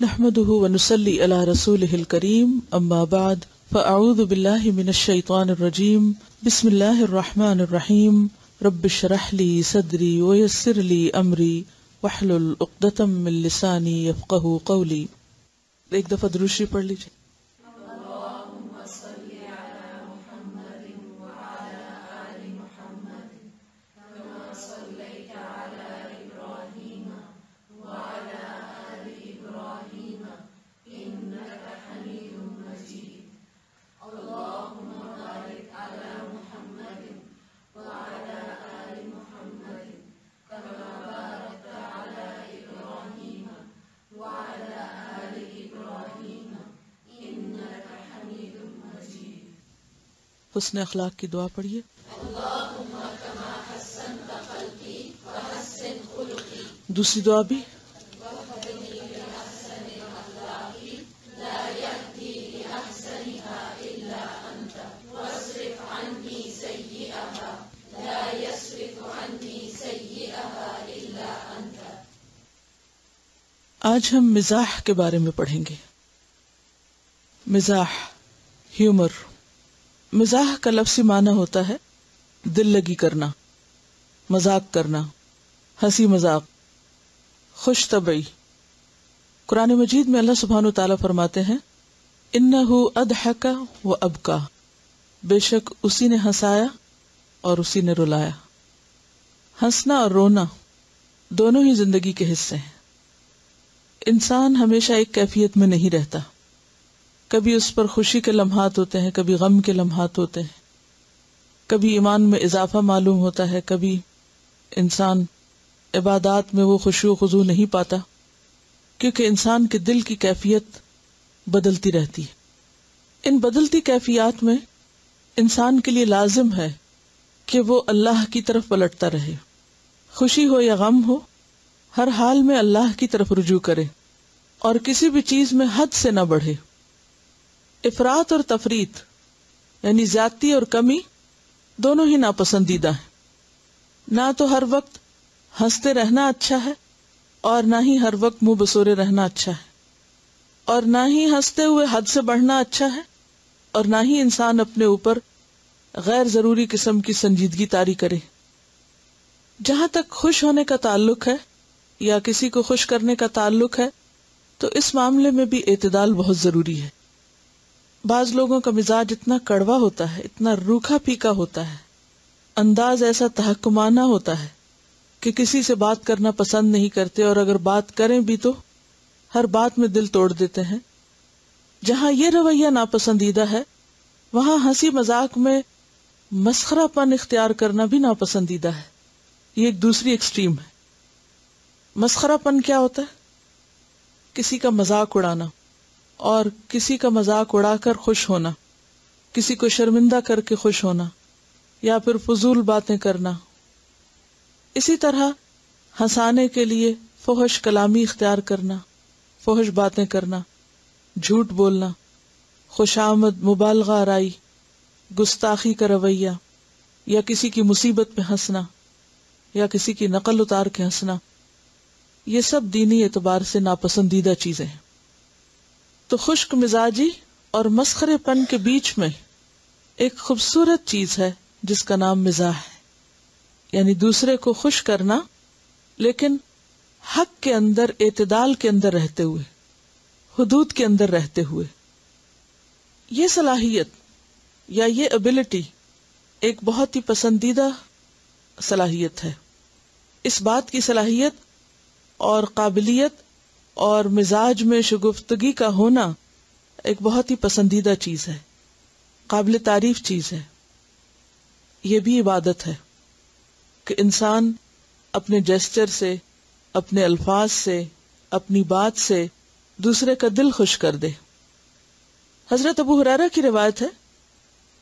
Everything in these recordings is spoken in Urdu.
نحمده ونصلي على رسوله الكريم اما بعد فاعوذ بالله من الشيطان الرجيم بسم الله الرحمن الرحيم رب اشرح لي صدري ويسر لي امري واحلل عقدة من لساني يفقهوا قولي. ایک دفعہ درود شریف پڑھ لیجیے. حسن اخلاق کی دعا پڑھیے. دوسری دعا بھی آج ہم مزاح کے بارے میں پڑھیں گے. مزاح، ہیومر. مزاح کا لفظی معنی ہوتا ہے دل لگی کرنا، مذاق کرنا، ہنسی مذاق، خوش طبعی. قرآن مجید میں اللہ سبحانہ وتعالیٰ فرماتے ہیں انہ اضحک و ابکا، بے شک اسی نے ہنسایا اور اسی نے رلایا. ہنسنا اور رونا دونوں ہی زندگی کے حصے ہیں. انسان ہمیشہ ایک کیفیت میں نہیں رہتا. کبھی اس پر خوشی کے لمحات ہوتے ہیں، کبھی غم کے لمحات ہوتے ہیں، کبھی ایمان میں اضافہ معلوم ہوتا ہے، کبھی انسان عبادات میں وہ خشوع و خضوع نہیں پاتا، کیونکہ انسان کے دل کی کیفیت بدلتی رہتی ہے. ان بدلتی کیفیات میں انسان کے لیے لازم ہے کہ وہ اللہ کی طرف پلٹتا رہے. خوشی ہو یا غم ہو، ہر حال میں اللہ کی طرف رجوع کرے اور کسی بھی چیز میں حد سے نہ بڑھے. افراط اور تفریط یعنی زیادتی اور کمی دونوں ہی ناپسندیدہ ہیں. نہ تو ہر وقت ہنستے رہنا اچھا ہے اور نہ ہی ہر وقت منہ بسورے رہنا اچھا ہے، اور نہ ہی ہنستے ہوئے حد سے بڑھنا اچھا ہے، اور نہ ہی انسان اپنے اوپر غیر ضروری قسم کی سنجیدگی طاری کرے. جہاں تک خوش ہونے کا تعلق ہے یا کسی کو خوش کرنے کا تعلق ہے تو اس معاملے میں بھی اعتدال بہت ضروری ہے. بعض لوگوں کا مزاج اتنا کڑوا ہوتا ہے، اتنا روکھا پھیکا ہوتا ہے، انداز ایسا تحکمانہ ہوتا ہے کہ کسی سے بات کرنا پسند نہیں کرتے، اور اگر بات کریں بھی تو ہر بات میں دل توڑ دیتے ہیں. جہاں یہ رویہ ناپسندیدہ ہے وہاں ہنسی مذاق میں مسخرہ پن اختیار کرنا بھی ناپسندیدہ ہے. یہ ایک دوسری ایکسٹریم ہے. مسخرہ پن کیا ہوتا ہے؟ کسی کا مذاق اڑانا اور کسی کا مذاق اڑا کر خوش ہونا، کسی کو شرمندہ کر کے خوش ہونا، یا پھر فضول باتیں کرنا. اسی طرح ہنسانے کے لیے فحش کلامی اختیار کرنا، فحش باتیں کرنا، جھوٹ بولنا، خوشامد، مبالغہ آرائی، گستاخی کا رویہ، یا کسی کی مصیبت پہ ہنسنا، یا کسی کی نقل اتار کے ہنسنا، یہ سب دینی اعتبار سے ناپسندیدہ چیزیں ہیں. تو خشک مزاجی اور مسخرے پن کے بیچ میں ایک خوبصورت چیز ہے جس کا نام مزاح ہے، یعنی دوسرے کو خوش کرنا لیکن حق کے اندر، اعتدال کے اندر رہتے ہوئے، حدود کے اندر رہتے ہوئے. یہ صلاحیت یا یہ ایبلٹی ایک بہت ہی پسندیدہ صلاحیت ہے. اس بات کی صلاحیت اور قابلیت اور مزاج میں شگفتگی کا ہونا ایک بہت ہی پسندیدہ چیز ہے، قابل تعریف چیز ہے. یہ بھی عبادت ہے کہ انسان اپنے جیسچر سے، اپنے الفاظ سے، اپنی بات سے دوسرے کا دل خوش کر دے. حضرت ابو ہریرہ کی روایت ہے،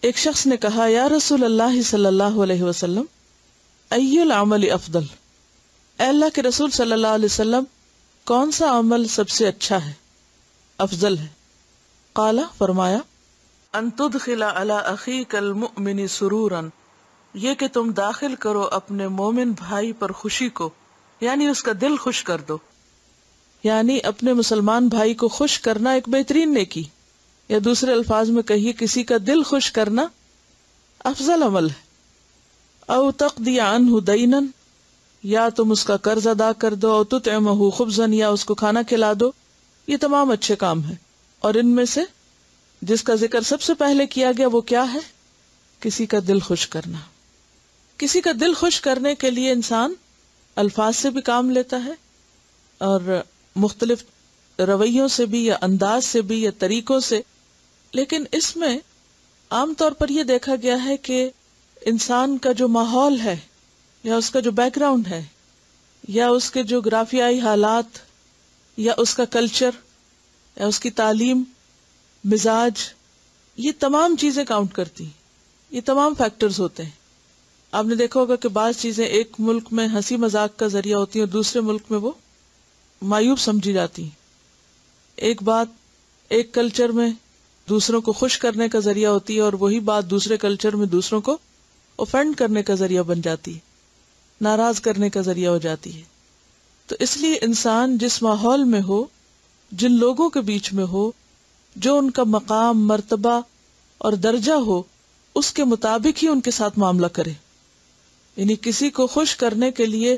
ایک شخص نے کہا یا رسول اللہ صلی اللہ علیہ وسلم ای العمل افضل، اے اللہ کے رسول صلی اللہ علیہ وسلم کون سا عمل سب سے اچھا ہے، افضل ہے؟ قال، فرمایا ان تدخل علی اخیک المؤمن سرورا، یہ کہ تم داخل کرو اپنے مومن بھائی پر خوشی کو، یعنی اس کا دل خوش کر دو. یعنی اپنے مسلمان بھائی کو خوش کرنا ایک بہترین نیکی، یا دوسرے الفاظ میں کہیے کسی کا دل خوش کرنا افضل عمل ہے۔ او تقضی عنہ دینا، یا تم اس کا قرض ادا کر دو، او تطعمہ خبزا، یا اس کو کھانا کھلا دو، یہ تمام اچھے کام ہیں۔ اور ان میں سے جس کا ذکر سب سے پہلے کیا گیا وہ کیا ہے؟ کسی کا دل خوش کرنا۔ کسی کا دل خوش کرنے کے لیے انسان الفاظ سے بھی کام لیتا ہے اور مختلف رویوں سے بھی، یا انداز سے بھی، یا طریقوں سے، لیکن اس میں عام طور پر یہ دیکھا گیا ہے کہ انسان کا جو ماحول ہے، یا اس کا جو بیک گراؤنڈ ہے، یا اس کے جو جغرافیائی حالات، یا اس کا کلچر، یا اس کی تعلیم، مزاج، یہ تمام چیزیں کاؤنٹ کرتی ہیں، یہ تمام فیکٹرز ہوتے ہیں۔ آپ نے دیکھا ہوگا کہ بعض چیزیں ایک ملک میں ہنسی مذاق کا ذریعہ ہوتی ہیں اور دوسرے ملک میں وہ معیوب سمجھی جاتی ہیں۔ ایک بات ایک کلچر میں دوسروں کو خوش کرنے کا ذریعہ ہوتی ہے اور وہی بات دوسرے کلچر میں دوسروں کو اوفینڈ کرنے کا ذریعہ بن جاتی ہے، ناراض کرنے کا ذریعہ ہو جاتی ہے۔ تو اس لیے انسان جس ماحول میں ہو، جن لوگوں کے بیچ میں ہو، جو ان کا مقام، مرتبہ اور درجہ ہو، اس کے مطابق ہی ان کے ساتھ معاملہ کرے۔ یعنی کسی کو خوش کرنے کے لیے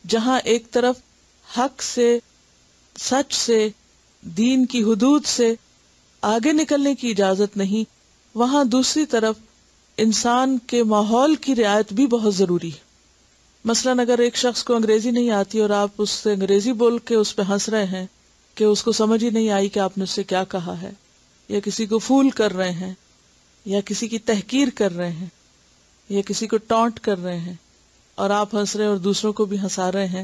جہاں ایک طرف حق سے، سچ سے، دین کی حدود سے آگے نکلنے کی اجازت نہیں، وہاں دوسری طرف انسان کے ماحول کی رعایت بھی بہت ضروری ہے۔ مثلاً اگر ایک شخص کو انگریزی نہیں آتی اور آپ اس سے انگریزی بول کے اس پہ ہنس رہے ہیں کہ اس کو سمجھ ہی نہیں آئی کہ آپ نے اس سے کیا کہا ہے، یا کسی کو فول کر رہے ہیں، یا کسی کی تحقیر کر رہے ہیں، یا کسی کو ٹانٹ کر رہے ہیں، اور آپ ہنس رہے ہیں اور دوسروں کو بھی ہنسا رہے ہیں،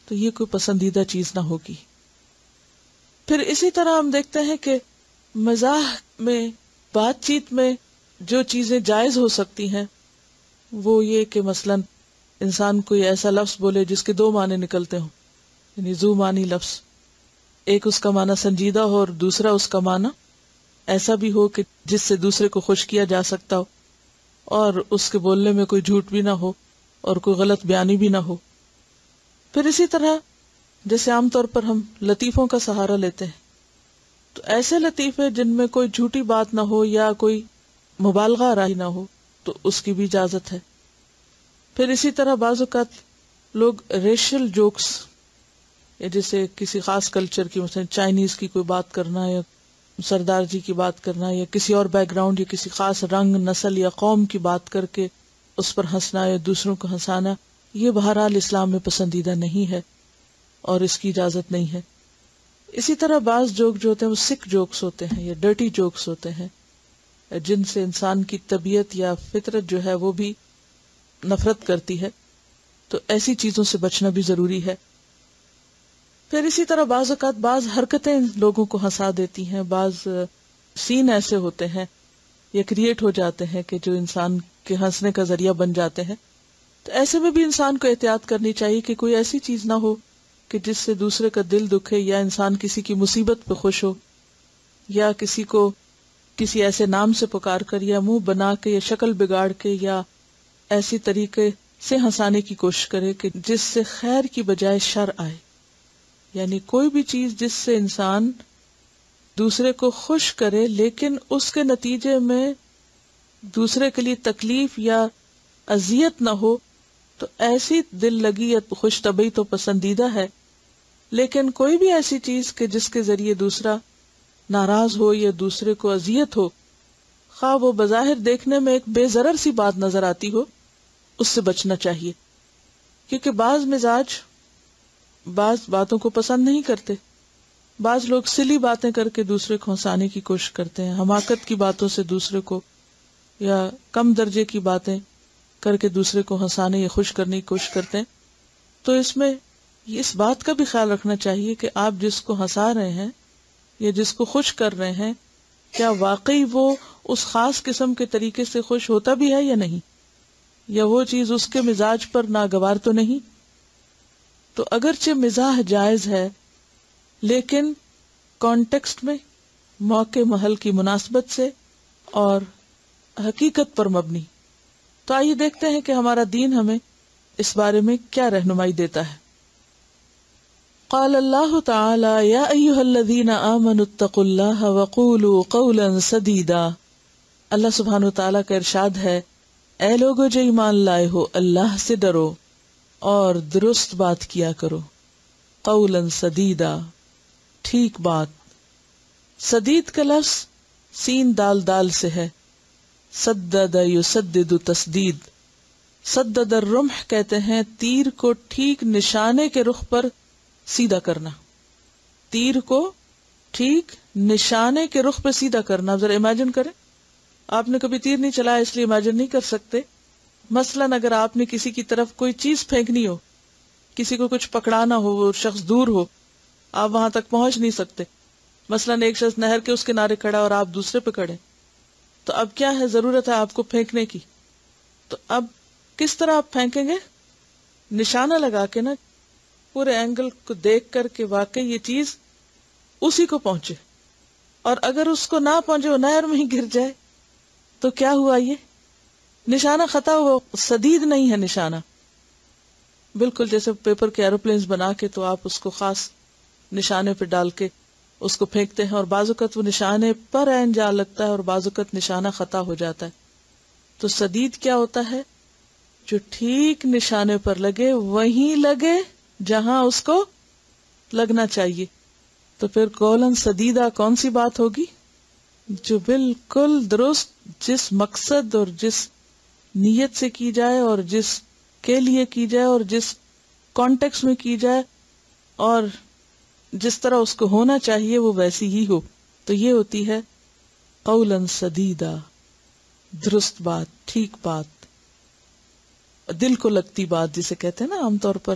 تو یہ کوئی پسندیدہ چیز نہ ہوگی۔ پھر اسی طرح ہم دیکھتے ہیں کہ مزاح میں، بات چیت میں جو چیزیں جائز ہو سکتی ہیں وہ یہ کہ مثلاً انسان کوئی ایسا لفظ بولے جس کے دو معنی نکلتے ہوں، یعنی ذو معنی لفظ، ایک اس کا معنی سنجیدہ ہو اور دوسرا اس کا معنی ایسا بھی ہو کہ جس سے دوسرے کو خوش کیا جا سکتا ہو، اور اس کے بولنے میں کوئی جھوٹ بھی نہ ہو اور کوئی غلط بیانی بھی نہ ہو۔ پھر اسی طرح جیسے عام طور پر ہم لطیفوں کا سہارا لیتے ہیں، تو ایسے لطیفے جن میں کوئی جھوٹی بات نہ ہو یا کوئی مبالغہ آرائی نہ ہو تو اس کی بھی اجازت ہے۔ پھر اسی طرح بعض اوقات لوگ ریشل جوکس، یا جیسے کسی خاص کلچر کی، مثلا چائنیز کی کوئی بات کرنا، یا سردار جی کی بات کرنا، یا کسی اور بیک گراؤنڈ یا کسی خاص رنگ، نسل یا قوم کی بات کر کے اس پر ہنسنا یا دوسروں کو ہنسانا، یہ بہرحال اسلام میں پسندیدہ نہیں ہے اور اس کی اجازت نہیں ہے۔ اسی طرح بعض جوک جو ہوتے ہیں وہ سک جوکس ہوتے ہیں یا ڈرٹی جوکس ہوتے ہیں، جن سے انسان کی طبیعت یا فطرت جو ہے وہ بھی نفرت کرتی ہے، تو ایسی چیزوں سے بچنا بھی ضروری ہے۔ پھر اسی طرح بعض اوقات بعض حرکتیں لوگوں کو ہنسا دیتی ہیں، بعض سین ایسے ہوتے ہیں یا کریٹ ہو جاتے ہیں کہ جو انسان کے ہنسنے کا ذریعہ بن جاتے ہیں، تو ایسے میں بھی انسان کو احتیاط کرنی چاہیے کہ کوئی ایسی چیز نہ ہو کہ جس سے دوسرے کا دل دکھے، یا انسان کسی کی مصیبت پہ خوش ہو، یا کسی کو کسی ایسے نام سے پکار کر یا منہ بنا کے یا شکل بگاڑ کے یا ایسی طریقے سے ہنسانے کی کوشش کرے کہ جس سے خیر کی بجائے شر آئے۔ یعنی کوئی بھی چیز جس سے انسان دوسرے کو خوش کرے لیکن اس کے نتیجے میں دوسرے کے لیے تکلیف یا اذیت نہ ہو، تو ایسی دل لگی یا خوش طبعی تو پسندیدہ ہے، لیکن کوئی بھی ایسی چیز کہ جس کے ذریعے دوسرا ناراض ہو یا دوسرے کو اذیت ہو، خواہ وہ بظاہر دیکھنے میں ایک بے ضرر سی بات نظر آتی ہو، اس سے بچنا چاہیے، کیونکہ بعض مزاج بعض باتوں کو پسند نہیں کرتے۔ بعض لوگ سلی باتیں کر کے دوسرے کو ہنسانے کی کوشش کرتے ہیں، حماقت کی باتوں سے دوسرے کو یا کم درجے کی باتیں کر کے دوسرے کو ہنسانے یا خوش کرنے کی کوشش کرتے ہیں۔ تو اس میں اس بات کا بھی خیال رکھنا چاہیے کہ آپ جس کو ہنسا رہے ہیں یا جس کو خوش کر رہے ہیں، کیا واقعی وہ اس خاص قسم کے طریقے سے خوش ہوتا بھی ہے یا نہیں، یا وہ چیز اس کے مزاج پر ناگوار تو نہیں۔ تو اگرچہ مزاح جائز ہے لیکن کانٹیکسٹ میں، موقع محل کی مناسبت سے اور حقیقت پر مبنی۔ تو آئیے دیکھتے ہیں کہ ہمارا دین ہمیں اس بارے میں کیا رہنمائی دیتا ہے۔ قال اللہ تعالی یا ایھا الذین آمنوا اتقوا اللہ وقولوا قولا سدیدا. اللہ سبحانہ وتعالیٰ کا ارشاد ہے، اے لوگو جو ایمان لائے ہو، اللہ سے ڈرو اور درست بات کیا کرو. قولا سدیدا، ٹھیک بات. سدید کا لفظ سین دال دال سے ہے. سدد یسدد تسدید. سدد الرمح کہتے ہیں تیر کو ٹھیک نشانے کے رخ پر سیدھا کرنا. تیر کو ٹھیک نشانے کے رخ پہ سیدھا کرنا. ذرا امیجن کریں، آپ نے کبھی تیر نہیں چلایا اس لیے امیجن نہیں کر سکتے. مثلاً اگر آپ نے کسی کی طرف کوئی چیز پھینکنی ہو، کسی کو کچھ پکڑانا ہو، وہ شخص دور ہو، آپ وہاں تک پہنچ نہیں سکتے. مثلاً ایک شخص نہر کے اس کنارے کھڑا اور آپ دوسرے پہ کھڑے، تو اب کیا ہے، ضرورت ہے آپ کو پھینکنے کی. تو اب کس طرح آپ پھینکیں گے؟ نشانہ لگا کے نا، پورے اینگل کو دیکھ کر کے واقعی یہ چیز اسی کو پہنچے. اور اگر اس کو نہ پہنچے، وہ نہر میں ہی گر جائے تو کیا ہوا؟ یہ نشانہ خطا ہوا، سدید نہیں ہے نشانہ. بالکل جیسے پیپر کے ایروپلینز بنا کے تو آپ اس کو خاص نشانے پہ ڈال کے اس کو پھینکتے ہیں، اور بعض اوقات وہ نشانے پر عین جا لگتا ہے اور بعض اوقات نشانہ خطا ہو جاتا ہے. تو سدید کیا ہوتا ہے؟ جو ٹھیک نشانے پر لگے وہیں لگے جہاں اس کو لگنا چاہیے. تو پھر قولاً سدیدہ کون سی بات ہوگی؟ جو بالکل درست، جس مقصد اور جس نیت سے کی جائے اور جس کے لیے کی جائے اور جس کانٹیکس میں کی جائے اور جس طرح اس کو ہونا چاہیے وہ ویسی ہی ہو. تو یہ ہوتی ہے قولاً سدیدہ، درست بات، ٹھیک بات، دل کو لگتی بات جسے کہتے ہیں نا عام طور پر،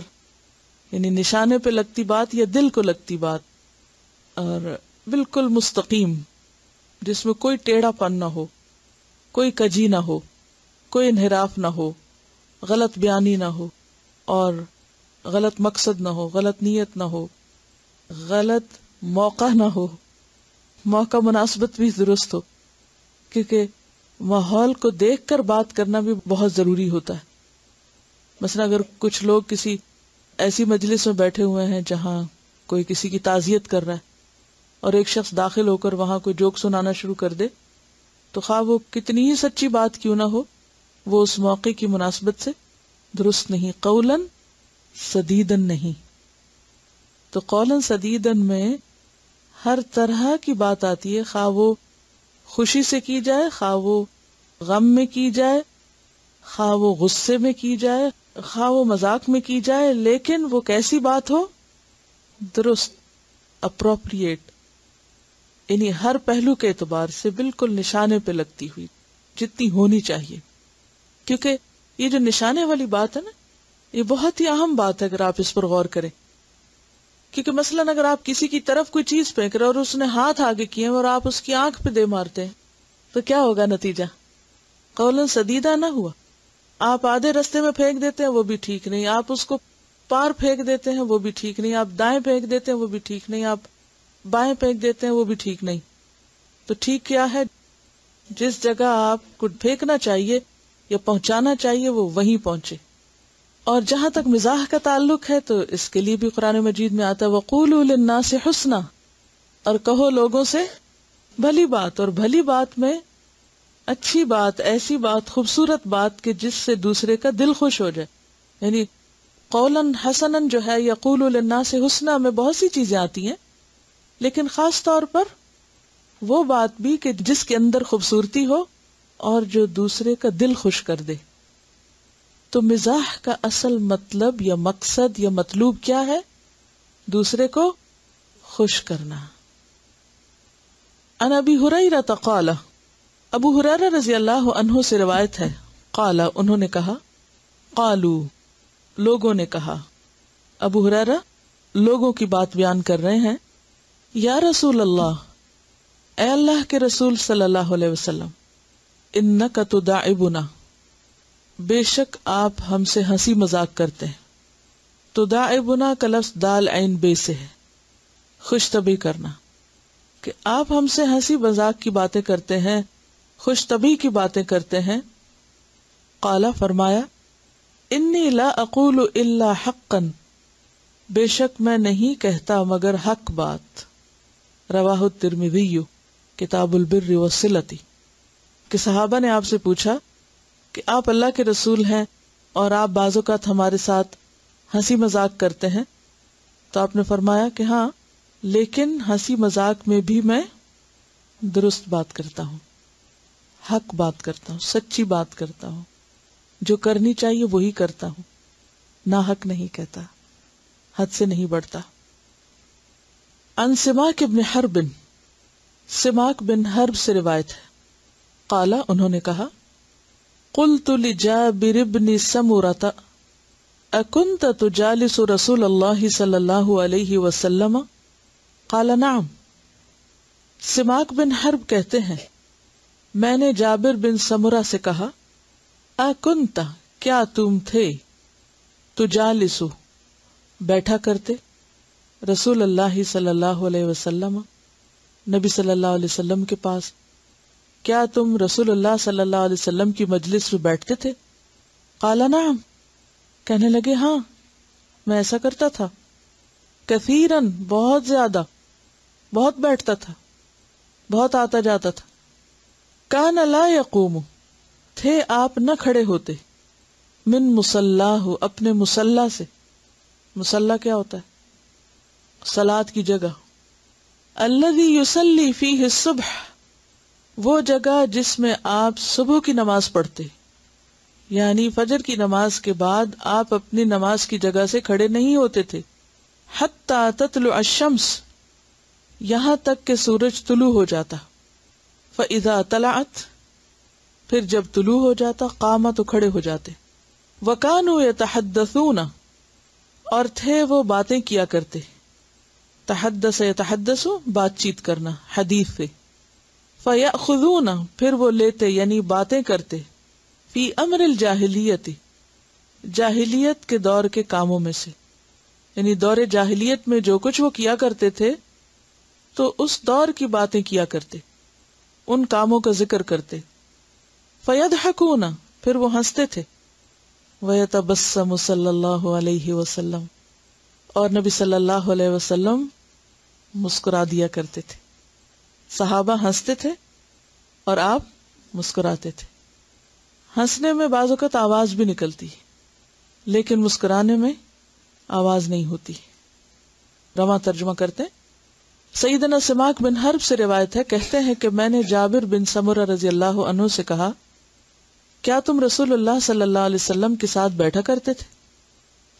یعنی نشانے پہ لگتی بات یا دل کو لگتی بات، اور بالکل مستقیم، جس میں کوئی ٹیڑھا پن نہ ہو، کوئی کجی نہ ہو، کوئی انحراف نہ ہو، غلط بیانی نہ ہو، اور غلط مقصد نہ ہو، غلط نیت نہ ہو، غلط موقع نہ ہو. موقع مناسبت بھی درست ہو، کیونکہ ماحول کو دیکھ کر بات کرنا بھی بہت ضروری ہوتا ہے. مثلا اگر کچھ لوگ کسی ایسی مجلس میں بیٹھے ہوئے ہیں جہاں کوئی کسی کی تعزیت کر رہا ہے اور ایک شخص داخل ہو کر وہاں کوئی جوک سنانا شروع کر دے، تو خواہ وہ کتنی ہی سچی بات کیوں نہ ہو، وہ اس موقع کی مناسبت سے درست نہیں، قولاً سدیدن نہیں. تو قولاً سدیدن میں ہر طرح کی بات آتی ہے، خواہ وہ خوشی سے کی جائے، خواہ وہ غم میں کی جائے، خواہ وہ غصے میں کی جائے، خواہ وہ مذاق میں کی جائے، لیکن وہ کیسی بات ہو؟ درست، اپروپریٹ، یعنی ہر پہلو کے اعتبار سے بالکل نشانے پہ لگتی ہوئی، جتنی ہونی چاہیے. کیونکہ یہ جو نشانے والی بات ہے نا، یہ بہت ہی اہم بات ہے اگر آپ اس پر غور کریں. کیونکہ مثلاً اگر آپ کسی کی طرف کوئی چیز پھینک رہے اور اس نے ہاتھ آگے کیے اور آپ اس کی آنکھ پہ دے مارتے ہیں تو کیا ہوگا نتیجہ؟ قولاً سدیدہ نہ ہوا. آپ آدھے رستے میں پھینک دیتے ہیں، وہ بھی ٹھیک نہیں. آپ اس کو پار پھینک دیتے ہیں، وہ بھی ٹھیک نہیں. آپ دائیں پھینک دیتے ہیں، وہ بھی ٹھیک نہیں. آپ بائیں پھینک دیتے ہیں، وہ بھی ٹھیک نہیں. تو ٹھیک کیا ہے؟ جس جگہ آپ کو پھینکنا چاہیے یا پہنچانا چاہیے وہ وہیں پہنچے. اور جہاں تک مزاح کا تعلق ہے تو اس کے لیے بھی قرآن مجید میں آتا ہے وَقُولُوا لِلنَّاسِ حُسْنًا، اور کہو لوگوں سے بھلی بات. اور بھلی بات میں اچھی بات، ایسی بات، خوبصورت بات کہ جس سے دوسرے کا دل خوش ہو جائے. یعنی قولاً حسناً جو ہے، یقول للناس حسنا میں بہت سی چیزیں آتی ہیں، لیکن خاص طور پر وہ بات بھی کہ جس کے اندر خوبصورتی ہو اور جو دوسرے کا دل خوش کر دے. تو مزاح کا اصل مطلب یا مقصد یا مطلوب کیا ہے؟ دوسرے کو خوش کرنا. عن ابی ہریرہ قال، ابو ہریرہ رضی اللہ عنہ سے روایت ہے، قال انہوں نے کہا، قالو لوگوں نے کہا. ابو ہریرہ لوگوں کی بات بیان کر رہے ہیں. یا رسول اللہ، اے اللہ کے رسول صلی اللہ علیہ وسلم، انک تداعبنا، بے شک آپ ہم سے ہنسی مذاق کرتے ہیں. تداعبنا کا لفظ دال عین بے سے ہے، خوش طبعی کرنا، کہ آپ ہم سے ہنسی مذاق کی باتیں کرتے ہیں، خوش طبعی کی باتیں کرتے ہیں. قال فرمایا، انی لا اقول الا حقا، بے شک میں نہیں کہتا مگر حق بات. رواہ الترمذی کتاب البر والصلۃ. کہ صحابہ نے آپ سے پوچھا کہ آپ اللہ کے رسول ہیں اور آپ بعض اوقات ہمارے ساتھ ہنسی مذاق کرتے ہیں، تو آپ نے فرمایا کہ ہاں، لیکن ہنسی مذاق میں بھی میں درست بات کرتا ہوں، حق بات کرتا ہوں، سچی بات کرتا ہوں، جو کرنی چاہیے وہی کرتا ہوں، ناحق نہیں کہتا، حد سے نہیں بڑھتا. عن سماک بن حرب، سماک بن حرب سے روایت ہے، قال انہوں نے کہا، قلت لجابر بن سمرۃ اکنت تجالس رسول اللہ صلی اللہ علیہ وسلم؟ قال نعم. سماک بن حرب کہتے ہیں میں نے جابر بن سمرہ سے کہا، اکنت کیا تم تھے، تجالسو بیٹھا کرتے، رسول اللہ صلی اللہ علیہ وسلم نبی صلی اللہ علیہ وسلم کے پاس، کیا تم رسول اللہ صلی اللہ علیہ وسلم کی مجلس میں بیٹھتے تھے؟ قال نعم، کہنے لگے ہاں میں ایسا کرتا تھا، کثیرن بہت زیادہ، بہت بیٹھتا تھا، بہت آتا جاتا تھا. کان لا یقوم، تھے آپ نہ کھڑے ہوتے، من مصلاہ اپنے مصلا سے. مصلا کیا ہوتا ہے؟ صلاۃ کی جگہ. الذی یصلی فیہ الصبح، وہ جگہ جس میں آپ صبح کی نماز پڑھتے، یعنی فجر کی نماز کے بعد آپ اپنی نماز کی جگہ سے کھڑے نہیں ہوتے تھے. حتی تطلع الشمس، یہاں تک کہ سورج طلوع ہو جاتا. فاذا طلعت، پھر جب طلوع ہو جاتا، قام تو کھڑے ہو جاتے. وکانوا یتحدثون، اور تھے وہ باتیں کیا کرتے. تحدث یتحدث بات چیت کرنا، حدیث سے. فیأخذون، پھر وہ لیتے یعنی باتیں کرتے، فی امر الجاہلیت، جاہلیت کے دور کے کاموں میں سے، یعنی دور جاہلیت میں جو کچھ وہ کیا کرتے تھے تو اس دور کی باتیں کیا کرتے، ان کاموں کا ذکر کرتے. فیضحکون، پھر وہ ہنستے تھے. ویتبسم صلی اللہ علیہ وسلم، اور نبی صلی اللہ علیہ وسلم مسکرا دیا کرتے تھے. صحابہ ہنستے تھے اور آپ مسکراتے تھے. ہنسنے میں بعض اوقات آواز بھی نکلتی لیکن مسکرانے میں آواز نہیں ہوتی. رواں ترجمہ کرتے سیدنا سماک بن حرب سے روایت ہے، کہتے ہیں کہ میں نے جابر بن سمرہ رضی اللہ عنہ سے کہا، کیا تم رسول اللہ صلی اللہ علیہ وسلم کے ساتھ بیٹھا کرتے تھے؟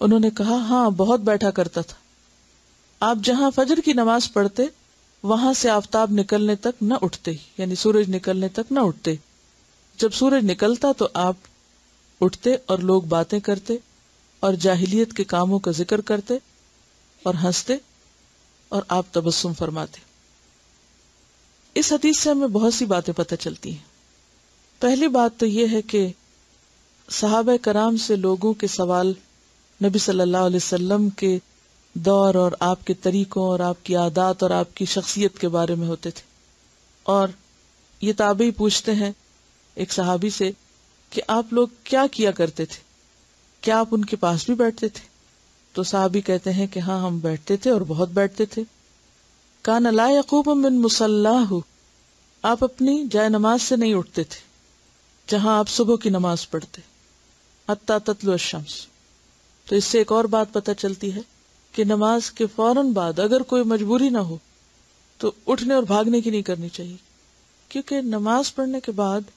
انہوں نے کہا ہاں بہت بیٹھا کرتا تھا. آپ جہاں فجر کی نماز پڑھتے وہاں سے آفتاب نکلنے تک نہ اٹھتے، یعنی سورج نکلنے تک نہ اٹھتے. جب سورج نکلتا تو آپ اٹھتے اور لوگ باتیں کرتے اور جاہلیت کے کاموں کا ذکر کرتے اور ہنستے اور آپ تبسم فرماتے. اس حدیث سے ہمیں بہت سی باتیں پتہ چلتی ہیں. پہلی بات تو یہ ہے کہ صحابہ کرام سے لوگوں کے سوال نبی صلی اللہ علیہ وسلم کے دور اور آپ کے طریقوں اور آپ کی عادات اور آپ کی شخصیت کے بارے میں ہوتے تھے. اور یہ تابعی پوچھتے ہیں ایک صحابی سے کہ آپ لوگ کیا کیا کرتے تھے، کیا آپ ان کے پاس بھی بیٹھتے تھے؟ تو صحابی کہتے ہیں کہ ہاں ہم بیٹھتے تھے اور بہت بیٹھتے تھے. کان لا یقوم من مصلاہ، آپ اپنی جائے نماز سے نہیں اٹھتے تھے جہاں آپ صبح کی نماز پڑھتے، حتی تطلع الشمس. تو اس سے ایک اور بات پتہ چلتی ہے کہ نماز کے فوراً بعد اگر کوئی مجبوری نہ ہو تو اٹھنے اور بھاگنے کی نہیں کرنی چاہیے، کیونکہ نماز پڑھنے کے بعد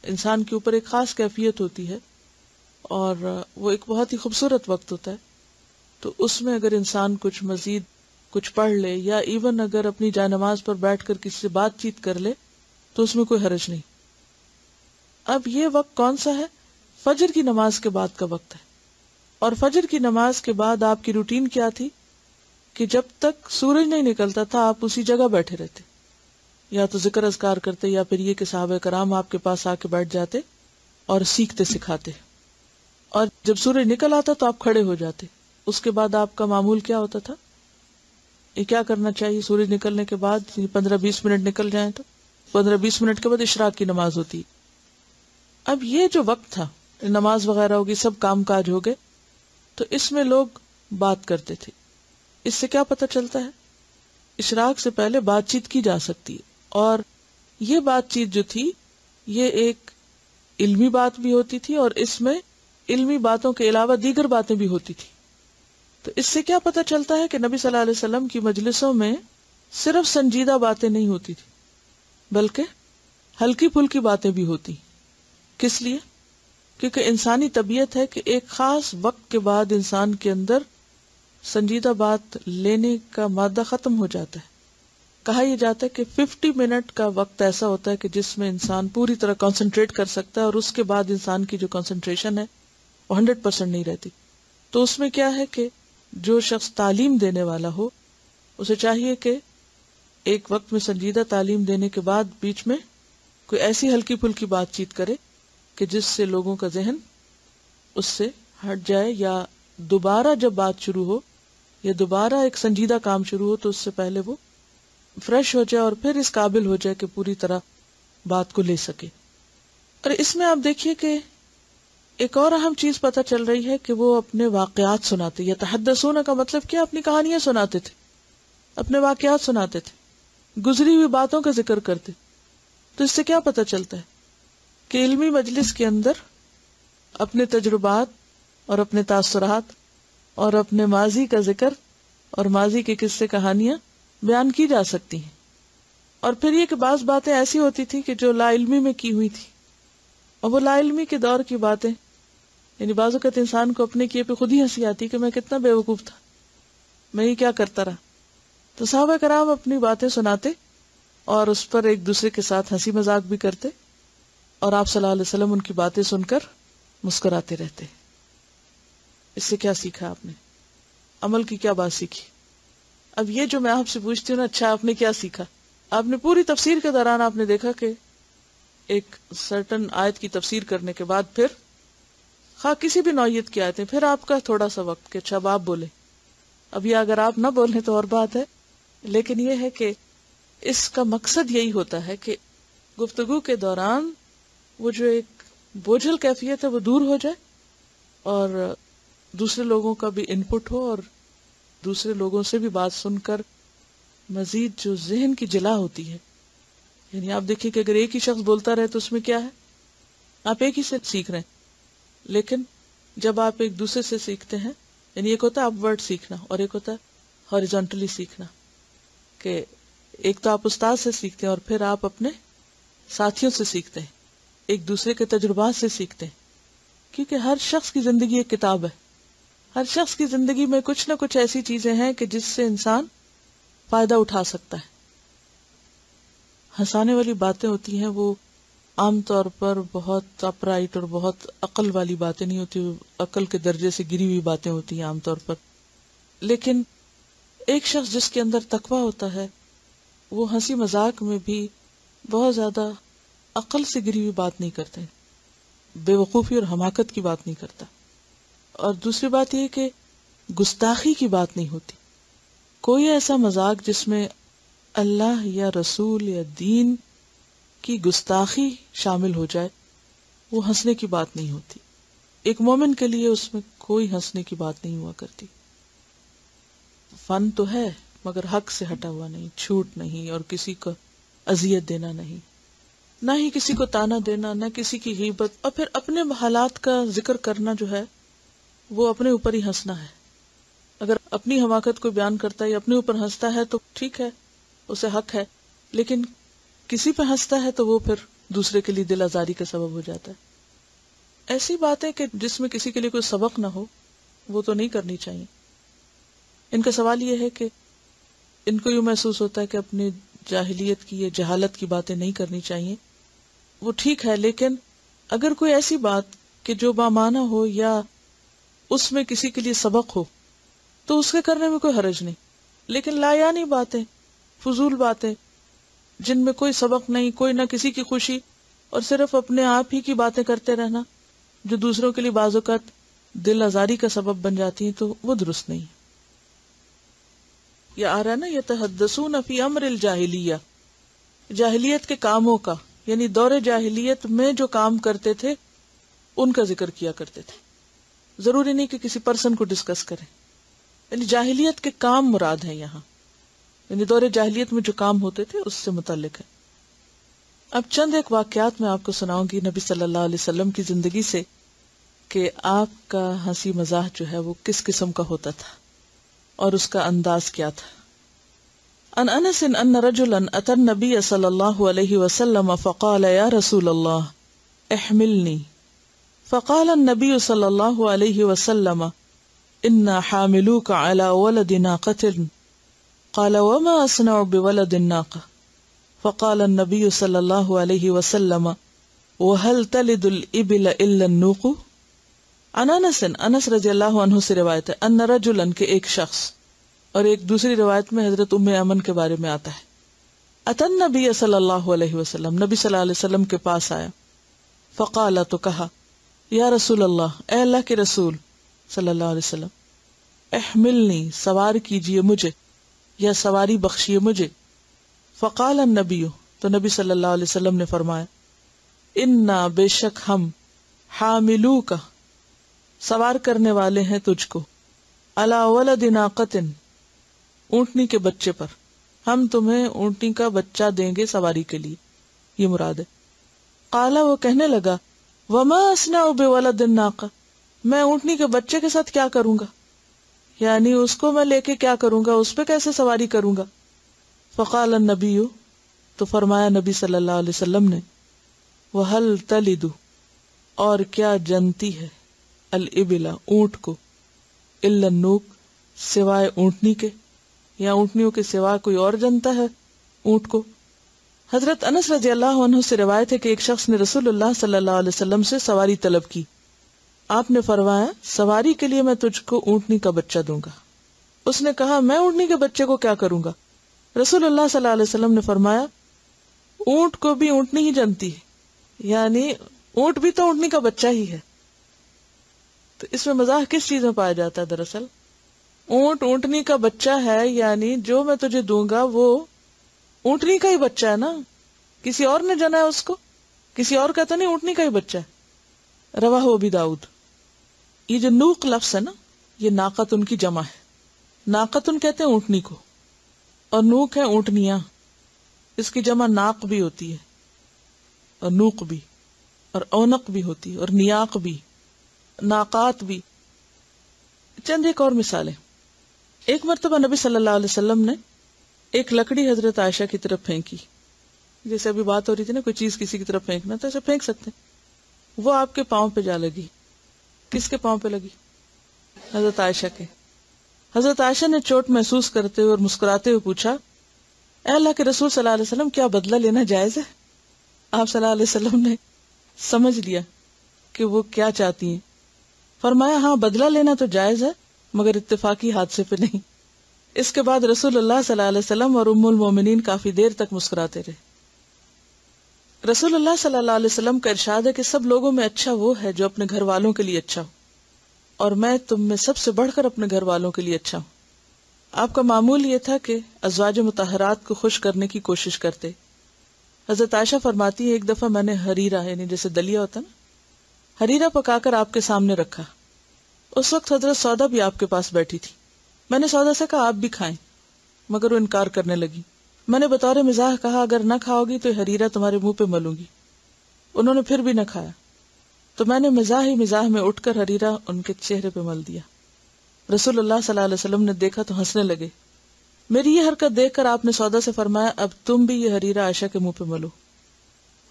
انسان کے اوپر ایک خاص کیفیت ہوتی ہے اور وہ ایک بہت ہی خوبصورت وقت ہوتا ہے. تو اس میں اگر انسان کچھ مزید کچھ پڑھ لے یا ایون اگر اپنی جائے نماز پر بیٹھ کر کسی سے بات چیت کر لے تو اس میں کوئی حرج نہیں. اب یہ وقت کون سا ہے؟ فجر کی نماز کے بعد کا وقت ہے. اور فجر کی نماز کے بعد آپ کی روٹین کیا تھی کہ جب تک سورج نہیں نکلتا تھا آپ اسی جگہ بیٹھے رہتے، یا تو ذکر اذکار کرتے یا پھر یہ کہ صحابہ کرام آپ کے پاس آ کے بیٹھ جاتے اور سیکھتے سکھاتے. اور جب سورج نکل آتا تو آپ کھڑے ہو جاتے. اس کے بعد آپ کا معمول کیا ہوتا تھا؟ یہ کیا کرنا چاہیے سورج نکلنے کے بعد 15-20 منٹ نکل جائیں تو 15-20 منٹ کے بعد اشراق کی نماز ہوتی. اب یہ جو وقت تھا نماز وغیرہ ہوگی، سب کام کاج ہو گئے، تو اس میں لوگ بات کرتے تھے. اس سے کیا پتہ چلتا ہے؟ اشراق سے پہلے بات چیت کی جا سکتی ہے، اور یہ بات چیت جو تھی یہ ایک علمی بات بھی ہوتی تھی، اور اس میں علمی باتوں کے علاوہ دیگر باتیں بھی ہوتی تھی۔ تو اس سے کیا پتہ چلتا ہے کہ نبی صلی اللہ علیہ وسلم کی مجلسوں میں صرف سنجیدہ باتیں نہیں ہوتی تھی، بلکہ ہلکی پھلکی باتیں بھی ہوتی۔ کس لیے؟ کیونکہ انسانی طبیعت ہے کہ ایک خاص وقت کے بعد انسان کے اندر سنجیدہ بات لینے کا مادہ ختم ہو جاتا ہے۔ کہا یہ جاتا ہے کہ 50 منٹ کا وقت ایسا ہوتا ہے کہ جس میں انسان پوری طرح کنسنٹریٹ کر سکتا ہے، اور اس کے بعد انسان کی جو کنسنٹریشن ہے وہ 100% نہیں رہتی۔ تو اس میں کیا ہے کہ جو شخص تعلیم دینے والا ہو اسے چاہیے کہ ایک وقت میں سنجیدہ تعلیم دینے کے بعد بیچ میں کوئی ایسی ہلکی پھلکی بات چیت کرے کہ جس سے لوگوں کا ذہن اس سے ہٹ جائے، یا دوبارہ جب بات شروع ہو یا دوبارہ ایک سنجیدہ کام شروع ہو تو اس سے پہلے وہ فریش ہو جائے اور پھر اس قابل ہو جائے کہ پوری طرح بات کو لے سکے۔ اور اس میں آپ دیکھیے کہ ایک اور اہم چیز پتہ چل رہی ہے کہ وہ اپنے واقعات سناتے، یا تحدثون کا مطلب کیا؟ اپنی کہانیاں سناتے تھے، اپنے واقعات سناتے تھے، گزری ہوئی باتوں کا ذکر کرتے۔ تو اس سے کیا پتہ چلتا ہے کہ علمی مجلس کے اندر اپنے تجربات اور اپنے تاثرات اور اپنے ماضی کا ذکر اور ماضی کے قصے کہانیاں بیان کی جا سکتی ہیں۔ اور پھر یہ کہ بعض باتیں ایسی ہوتی تھی کہ جو لا علمی میں کی ہوئی تھی، اور وہ لا علمی کے دور کی باتیں، یعنی بعض اوقات انسان کو اپنے کیے پہ خود ہی ہنسی آتی کہ میں کتنا بے وقوف تھا، میں یہ کیا کرتا رہا۔ تو صحابہ کرام اپنی باتیں سناتے اور اس پر ایک دوسرے کے ساتھ ہنسی مذاق بھی کرتے، اور آپ صلی اللہ علیہ وسلم ان کی باتیں سن کر مسکراتے رہتے۔ اس سے کیا سیکھا آپ نے؟ عمل کی کیا بات سیکھی؟ اب یہ جو میں آپ سے پوچھتی ہوں نا، اچھا آپ نے کیا سیکھا؟ آپ نے پوری تفسیر کے دوران آپ نے دیکھا کہ ایک سرٹن آیت کی تفسیر کرنے کے بعد پھر خواہ کسی بھی نوعیت کی آیتیں، پھر آپ کا تھوڑا سا وقت کہ اچھا آپ بولیں۔ اب یہ اگر آپ نہ بولیں تو اور بات ہے، لیکن یہ ہے کہ اس کا مقصد یہی ہوتا ہے کہ گفتگو کے دوران وہ جو ایک بوجھل کیفیت ہے وہ دور ہو جائے، اور دوسرے لوگوں کا بھی انپٹ ہو، اور دوسرے لوگوں سے بھی بات سن کر مزید جو ذہن کی جلا ہوتی ہے۔ یعنی آپ دیکھیں کہ اگر ایک ہی شخص بولتا رہے تو اس میں کیا ہے؟ آپ ایک ہی سے سیکھ رہے ہیں، لیکن جب آپ ایک دوسرے سے سیکھتے ہیں، یعنی ایک ہوتا ہے اپ ورڈ سیکھنا اور ایک ہوتا ہے ہاریزونٹلی سیکھنا، کہ ایک تو آپ استاد سے سیکھتے ہیں اور پھر آپ اپنے ساتھیوں سے سیکھتے ہیں، ایک دوسرے کے تجربات سے سیکھتے ہیں، کیونکہ ہر شخص کی زندگی ایک کتاب ہے۔ ہر شخص کی زندگی میں کچھ نہ کچھ ایسی چیزیں ہیں کہ جس سے انسان فائدہ اٹھا سکتا ہے۔ ہنسانے والی باتیں ہوتی ہیں وہ عام طور پر بہت اپ رائٹ اور بہت عقل والی باتیں نہیں ہوتی، عقل کے درجے سے گری ہوئی باتیں ہوتی ہیں عام طور پر، لیکن ایک شخص جس کے اندر تقویٰ ہوتا ہے وہ ہنسی مذاق میں بھی بہت زیادہ عقل سے گری ہوئی بات نہیں کرتے، بے وقوفی اور حماقت کی بات نہیں کرتا۔ اور دوسری بات یہ کہ گستاخی کی بات نہیں ہوتی، کوئی ایسا مذاق جس میں اللہ یا رسول یا دین کی گستاخی شامل ہو جائے وہ ہنسنے کی بات نہیں ہوتی۔ ایک مومن کے لیے اس میں کوئی ہنسنے کی بات نہیں ہوا کرتی۔ فن تو ہے مگر حق سے ہٹا ہوا نہیں، چھوٹ نہیں، اور کسی کو اذیت دینا نہیں، نہ ہی کسی کو تانا دینا، نہ کسی کی غیبت، اور پھر اپنے حالات کا ذکر کرنا جو ہے وہ اپنے اوپر ہی ہنسنا ہے۔ اگر اپنی حماقت کو بیان کرتا ہے یا اپنے اوپر ہنستا ہے تو ٹھیک ہے، اسے حق ہے، لیکن کسی پہ ہنستا ہے تو وہ پھر دوسرے کے لیے دل آزاری کا سبب ہو جاتا ہے۔ ایسی باتیں کہ جس میں کسی کے لیے کوئی سبق نہ ہو وہ تو نہیں کرنی چاہیے۔ ان کا سوال یہ ہے کہ ان کو یوں محسوس ہوتا ہے کہ اپنی جاہلیت کی یا جہالت کی باتیں نہیں کرنی چاہیے، وہ ٹھیک ہے، لیکن اگر کوئی ایسی بات کہ جو بامعنی ہو یا اس میں کسی کے لیے سبق ہو تو اس کے کرنے میں کوئی حرج نہیں، لیکن لا یعنی باتیں، فضول باتیں جن میں کوئی سبق نہیں، کوئی نہ کسی کی خوشی، اور صرف اپنے آپ ہی کی باتیں کرتے رہنا جو دوسروں کے لیے بعض اوقات دل آزاری کا سبب بن جاتی ہیں، تو وہ درست نہیں ہے۔ یہ آ رہا ہے نا، یتحدثون فی امر الجاہلیہ، جاہلیت کے کاموں کا، یعنی دور جاہلیت میں جو کام کرتے تھے ان کا ذکر کیا کرتے تھے۔ ضروری نہیں کہ کسی پرسن کو ڈسکس کریں، یعنی جاہلیت کے کام مراد ہیں یہاں، یعنی دور جاہلیت میں جو کام ہوتے تھے اس سے متعلق ہے۔ اب چند ایک واقعات میں آپ کو سناؤں گی نبی صلی اللہ علیہ وسلم کی زندگی سے کہ آپ کا ہنسی مزاح جو ہے وہ کس قسم کا ہوتا تھا اور اس کا انداز کیا تھا۔ عن انس ان رجلا اتى النبي صلی اللہ علیہ وسلم فقال یا رسول اللہ احملنی، فقال النبي صلی اللہ علیہ وسلم انا حاملوك على ولد ناقة، قال وما اصنع بولد الناقة؟ فقال النبي صلی اللہ علیہ وسلم وهل تلد الابل الا النوق؟ عن انس رضی اللہ عنہ سے روایت ہے ان رجلا کہ ایک شخص، اور ایک دوسری روایت میں حضرت ام ایمن کے بارے میں آتا ہے، اتن نبی صلی اللہ علیہ وسلم، نبی صلی اللہ علیہ وسلم کے پاس آیا، فقال تو کہا یا رسول اللہ، اے اللہ کے رسول صلی اللہ علیہ وسلم، احملنی سوار کیجئے مجھے یا سواری بخشیے مجھے۔ فقال النبی، تو نبی صلی اللہ علیہ وسلم نے فرمایا، انا بے شک ہم، حاملو کا سوار کرنے والے ہیں تجھ کو، علی ولد ناقۃ اونٹنی کے بچے پر، ہم تمہیں اونٹنی کا بچہ دیں گے سواری کے لیے، یہ مراد ہے۔ قالا، وہ کہنے لگا، وما اصنع بولد الناقہ، میں اونٹنی کے بچے کے ساتھ کیا کروں گا، یعنی اس کو میں لے کے کیا کروں گا، اس پہ کیسے سواری کروں گا۔ فقال النبی، تو فرمایا نبی صلی اللہ علیہ وسلم نے، وہل تلد، اور کیا جنتی ہے، الابل اونٹ کو، الا النوق سوائے اونٹنی کے، یا اونٹنیوں کے سوا کوئی اور جنتا ہے اونٹ کو۔ حضرت انس رضی اللہ عنہ سے روایت ہے کہ ایک شخص نے رسول اللہ صلی اللہ علیہ وسلم سے سواری طلب کی، آپ نے فرمایا سواری کے لیے میں تجھ کو اونٹنی کا بچہ دوں گا۔ اس نے کہا میں اونٹنی کے بچے کو کیا کروں گا؟ رسول اللہ صلی اللہ علیہ وسلم نے فرمایا اونٹ کو بھی اونٹنی ہی جنتی ہے، یعنی اونٹ بھی تو اونٹنی کا بچہ ہی ہے۔ تو اس میں مزاح کس چیز میں پایا جاتا ہے؟ دراصل اونٹ اونٹنی کا بچہ ہے، یعنی جو میں تجھے دوں گا وہ اونٹنی کا ہی بچہ ہے نا، کسی اور نے جنا ہے اس کو، کسی اور کا تو نہیں، اونٹنی کا ہی بچہ ہے۔ رواہ ابی داؤد۔ یہ جو نوق لفظ ہے نا، یہ ناقتن کی جمع ہے، ناقتن کہتے ہیں اونٹنی کو، اور نوق ہے اونٹنیاں، اس کی جمع ناق بھی ہوتی ہے اور نوق بھی، اور اونق بھی ہوتی ہے، اور نیاق بھی، ناقات بھی۔ چند ایک اور مثالیں۔ ایک مرتبہ نبی صلی اللہ علیہ وسلم نے ایک لکڑی حضرت عائشہ کی طرف پھینکی، جیسے ابھی بات ہو رہی تھی نا، کوئی چیز کسی کی طرف پھینکنا، تو ایسے پھینک سکتے ہیں۔ وہ آپ کے پاؤں پہ جا لگی۔ کس کے پاؤں پہ لگی؟ حضرت عائشہ کے۔ حضرت عائشہ نے چوٹ محسوس کرتے ہوئے اور مسکراتے ہوئے پوچھا، اے اللہ کے رسول صلی اللہ علیہ وسلم، کیا بدلہ لینا جائز ہے؟ آپ صلی اللہ علیہ وسلم نے سمجھ لیا کہ وہ کیا چاہتی ہیں، فرمایا ہاں بدلہ لینا تو جائز ہے، مگر اتفاقی حادثے پہ نہیں۔ اس کے بعد رسول اللہ صلی اللہ علیہ وسلم اور ام المومنین کافی دیر تک مسکراتے رہے۔ رسول اللہ صلی اللہ علیہ وسلم کا ارشاد ہے کہ سب لوگوں میں اچھا وہ ہے جو اپنے گھر والوں کے لیے اچھا ہو، اور میں تم میں سب سے بڑھ کر اپنے گھر والوں کے لیے اچھا ہوں۔ آپ کا معمول یہ تھا کہ ازواج مطہرات کو خوش کرنے کی کوشش کرتے۔ حضرت عائشہ فرماتی ہے ایک دفعہ میں نے حریرہ، یعنی جیسے دلیا ہوتا نا، حریرہ پکا کر آپ کے سامنے رکھا۔ اس وقت حضرت سودا بھی آپ کے پاس بیٹھی تھی۔ میں نے سودا سے کہا آپ بھی کھائیں، مگر وہ انکار کرنے لگی۔ میں نے بطور مزاح کہا اگر نہ کھاؤ گی تو حریرہ تمہارے منہ پہ ملوں گی۔ انہوں نے پھر بھی نہ کھایا، تو میں نے مزاح میں اٹھ کر حریرہ ان کے چہرے پہ مل دیا۔ رسول اللہ صلی اللہ علیہ وسلم نے دیکھا تو ہنسنے لگے۔ میری یہ حرکت دیکھ کر آپ نے سودا سے فرمایا اب تم بھی یہ حریرہ عائشہ کے منہ پہ ملو۔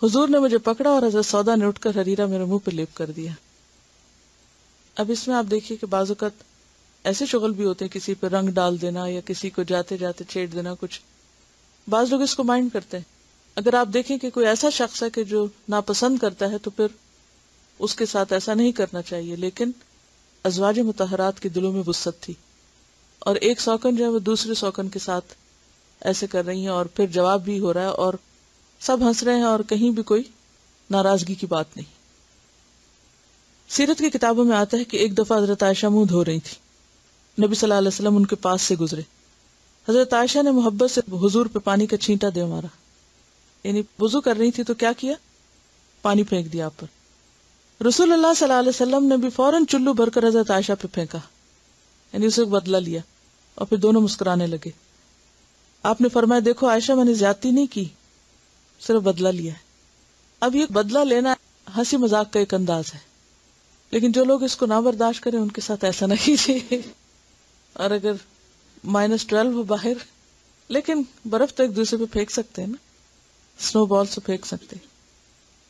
حضور نے مجھے پکڑا اور حضرت سودا نے اٹھ کر حریرہ میرے منہ پہ لیپ کر دیا۔ اب اس میں آپ دیکھیے کہ بعض اوقات ایسے شغل بھی ہوتے ہیں، کسی پہ رنگ ڈال دینا یا کسی کو جاتے جاتے چھیڑ دینا، کچھ بعض لوگ اس کو مائنڈ کرتے ہیں۔ اگر آپ دیکھیں کہ کوئی ایسا شخص ہے کہ جو ناپسند کرتا ہے تو پھر اس کے ساتھ ایسا نہیں کرنا چاہیے، لیکن ازواج مطہرات کے دلوں میں وسعت تھی، اور ایک سوکن جو ہے وہ دوسرے سوکن کے ساتھ ایسے کر رہی ہیں، اور پھر جواب بھی ہو رہا ہے اور سب ہنس رہے ہیں اور کہیں بھی کوئی ناراضگی کی بات نہیں۔ سیرت کی کتابوں میں آتا ہے کہ ایک دفعہ حضرت عائشہ منہ دھو رہی تھی، نبی صلی اللہ علیہ وسلم ان کے پاس سے گزرے۔ حضرت عائشہ نے محبت سے حضور پہ پانی کا چھینٹا دے مارا، یعنی وضو کر رہی تھی تو کیا کیا، پانی پھینک دیا آپ پر۔ رسول اللہ صلی اللہ علیہ وسلم نے بھی فوراً چلو بھر کر حضرت عائشہ پہ پھینکا، یعنی اسے بدلہ لیا۔ اور پھر دونوں مسکرانے لگے. آپ نے فرمایا دیکھو عائشہ میں نے زیادتی نہیں کی، صرف بدلہ لیا ہے. اب یہ بدلہ لینا ہنسی مذاق کا ایک انداز ہے، لیکن جو لوگ اس کو نہ برداشت کریں ان کے ساتھ ایسا نہ کیجیے. اور اگر -12 ہو باہر، لیکن برف تو ایک دوسرے پہ پھینک سکتے ہیں نا، سنو بال سے پھینک سکتے.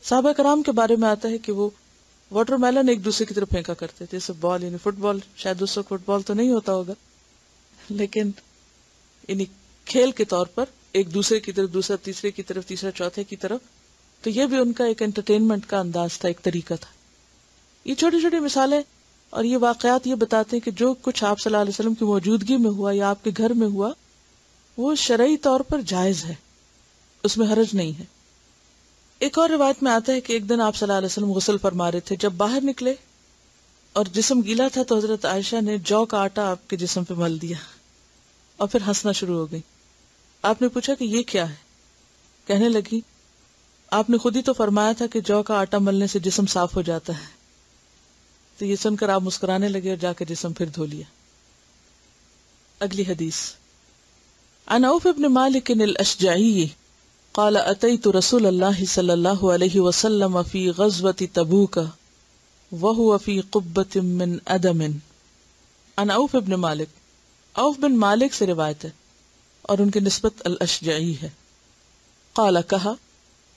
صحابہ کرام کے بارے میں آتا ہے کہ وہ واٹر میلن ایک دوسرے کی طرف پھینکا کرتے تھے. جیسے بال، یعنی فٹ بال، شاید اس وقت فٹ بال تو نہیں ہوتا ہوگا، لیکن یعنی کھیل کے طور پر ایک دوسرے کی طرف، دوسرا تیسرے کی طرف، تیسرا چوتھے کی طرف. تو یہ بھی ان کا ایک انٹرٹینمنٹ کا انداز تھا، ایک طریقہ تھا. یہ چھوٹی چھوٹی مثالیں اور یہ واقعات یہ بتاتے ہیں کہ جو کچھ آپ صلی اللہ علیہ وسلم کی موجودگی میں ہوا یا آپ کے گھر میں ہوا وہ شرعی طور پر جائز ہے، اس میں حرج نہیں ہے. ایک اور روایت میں آتا ہے کہ ایک دن آپ صلی اللہ علیہ وسلم غسل فرما رہے تھے. جب باہر نکلے اور جسم گیلا تھا تو حضرت عائشہ نے جو کا آٹا آپ کے جسم پہ مل دیا اور پھر ہنسنا شروع ہو گئی. آپ نے پوچھا کہ یہ کیا ہے؟ کہنے لگی آپ نے خود ہی تو فرمایا تھا کہ جو کا آٹا ملنے سے جسم صاف ہو جاتا ہے. تو یہ سن کر آپ مسکرانے لگے اور جا کے جسم پھر دھو لیا. اگلی حدیث عن عوف بن مالک الاشجعی قال اتيت رسول الله صلى الله عليه وسلم في غزوة تبوك وهو في قبة من ادم. عن عوف بن مالک، عوف بن مالک سے روایت ہے اور ان کی نسبت الاشجعی ہے. قال کہا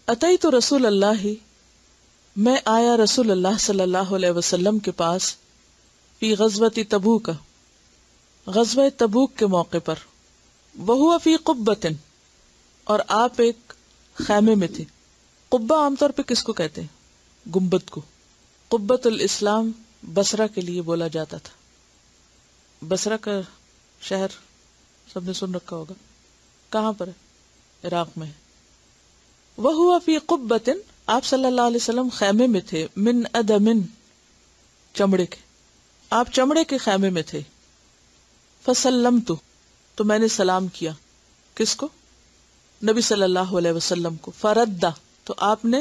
اتیت رسول اللہ، میں آیا رسول اللہ صلی اللہ علیہ وسلم کے پاس، فی غزوۃ تبوک، غزوہ تبوک کے موقع پر، وہو فی قبۃ، اور آپ ایک خیمے میں تھے. قبہ عام طور پہ کس کو کہتے ہیں؟ گنبد کو. قبۃ الاسلام بصرہ کے لیے بولا جاتا تھا. بصرہ کا شہر سب نے سن رکھا ہوگا، کہاں پر ہے؟ عراق میں ہے. وہو فی قبۃ، آپ صلی اللہ علیہ وسلم خیمے میں تھے، من ادم، چمڑے کے. آپ چمڑے کے خیمے میں تھے. فسلمت، تو میں نے سلام کیا. کس کو؟ نبی صلی اللہ علیہ وسلم کو. فردا، تو آپ نے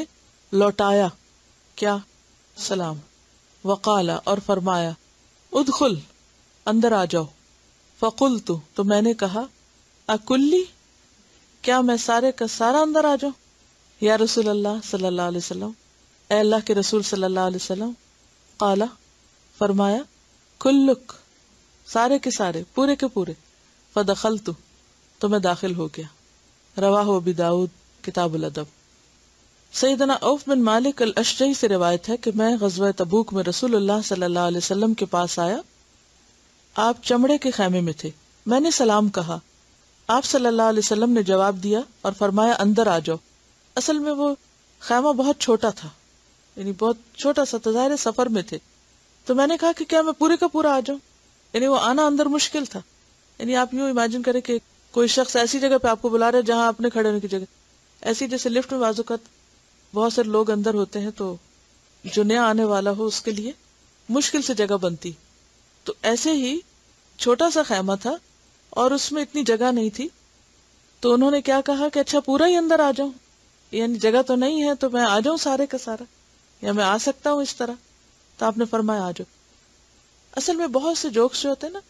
لوٹایا کیا؟ سلام. وقال، اور فرمایا ادخل، اندر آ جاؤ. فقلت، تو میں نے کہا اکلی، کیا میں سارے کا سارا اندر آ جاؤں؟ یا رسول اللہ صلی اللہ علیہ وسلم، اے اللہ کے رسول صلی اللہ علیہ وسلم. قال، فرمایا کلک، سارے کے سارے، پورے کے پورے. فدخلت، تو میں داخل ہو گیا. رواہ ابی داؤد کتاب الادب. سیدنا عوف بن مالک الاشجعی سے روایت ہے کہ میں غزوہ تبوک میں رسول اللہ صلی اللہ علیہ وسلم کے پاس آیا. آپ چمڑے کے خیمے میں تھے. میں نے سلام کہا. آپ صلی اللہ علیہ وسلم نے جواب دیا اور فرمایا اندر آ جاؤ. اصل میں وہ خیمہ بہت چھوٹا تھا، یعنی بہت چھوٹا سا تھا، ظاہر سفر میں تھے. تو میں نے کہا کہ کیا میں پورے کا پورا آ جاؤں؟ یعنی وہ آنا اندر مشکل تھا. یعنی آپ یوں امیجن کریں کہ کوئی شخص ایسی جگہ پہ آپ کو بلا رہا ہے جہاں اپنے کھڑے ہونے کی جگہ، ایسی جیسے لفٹ میں بعض اوقات بہت سارے لوگ اندر ہوتے ہیں تو جو نیا آنے والا ہو اس کے لیے مشکل سے جگہ بنتی. تو ایسے ہی چھوٹا سا خیمہ تھا اور اس میں اتنی جگہ نہیں تھی. تو انہوں نے کیا کہا کہ اچھا پورا ہی اندر آ جاؤں، یعنی جگہ تو نہیں ہے تو میں آ جاؤں سارے کا سارا، یا میں آ سکتا ہوں اس طرح؟ تو آپ نے فرمایا آ جاؤ. اصل میں بہت سے جوکس جو ہوتے ہیں نا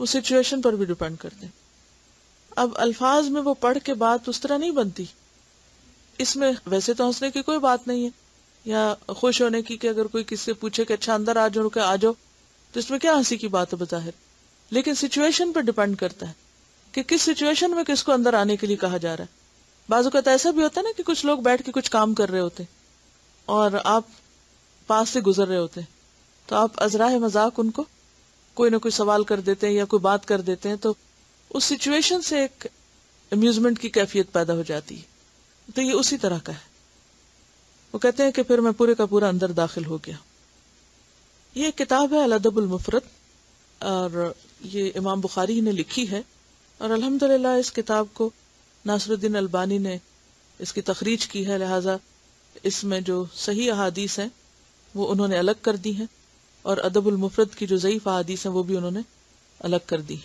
وہ سچویشن پر بھی ڈیپینڈ کرتے ہیں. اب الفاظ میں وہ پڑھ کے بات اس طرح نہیں بنتی. اس میں ویسے تو ہنسنے کی کوئی بات نہیں ہے یا خوش ہونے کی، کہ اگر کوئی کسی سے پوچھے کہ اچھا اندر آ جاؤ کہ آ جاؤ، تو اس میں کیا ہنسی کی بات ہے بظاہر. لیکن سچویشن پر ڈیپینڈ کرتا ہے کہ کس سچویشن میں کس کو اندر آنے کے لیے کہا جا رہا ہے. بعض اوقات ایسا بھی ہوتا ہے نا کہ کچھ لوگ بیٹھ کے کچھ کام کر رہے ہوتے اور آپ پاس سے گزر رہے ہوتے، تو آپ ازراہ مذاق ان کو کوئی نہ کوئی سوال کر دیتے ہیں یا کوئی بات کر دیتے ہیں، تو اس سچویشن سے ایک امیوزمنٹ کی کیفیت پیدا ہو جاتی ہے. تو یہ اسی طرح کا ہے. وہ کہتے ہیں کہ پھر میں پورے کا پورا اندر داخل ہو گیا. یہ ایک کتاب ہے الادب المفرد، اور یہ امام بخاری نے لکھی ہے، اور الحمدللہ اس کتاب کو ناصر الدین البانی نے اس کی تخریج کی ہے، لہٰذا اس میں جو صحیح احادیث ہیں وہ انہوں نے الگ کر دی ہیں، اور ادب المفرد کی جو ضعیف احادیث ہیں وہ بھی انہوں نے الگ کر دی.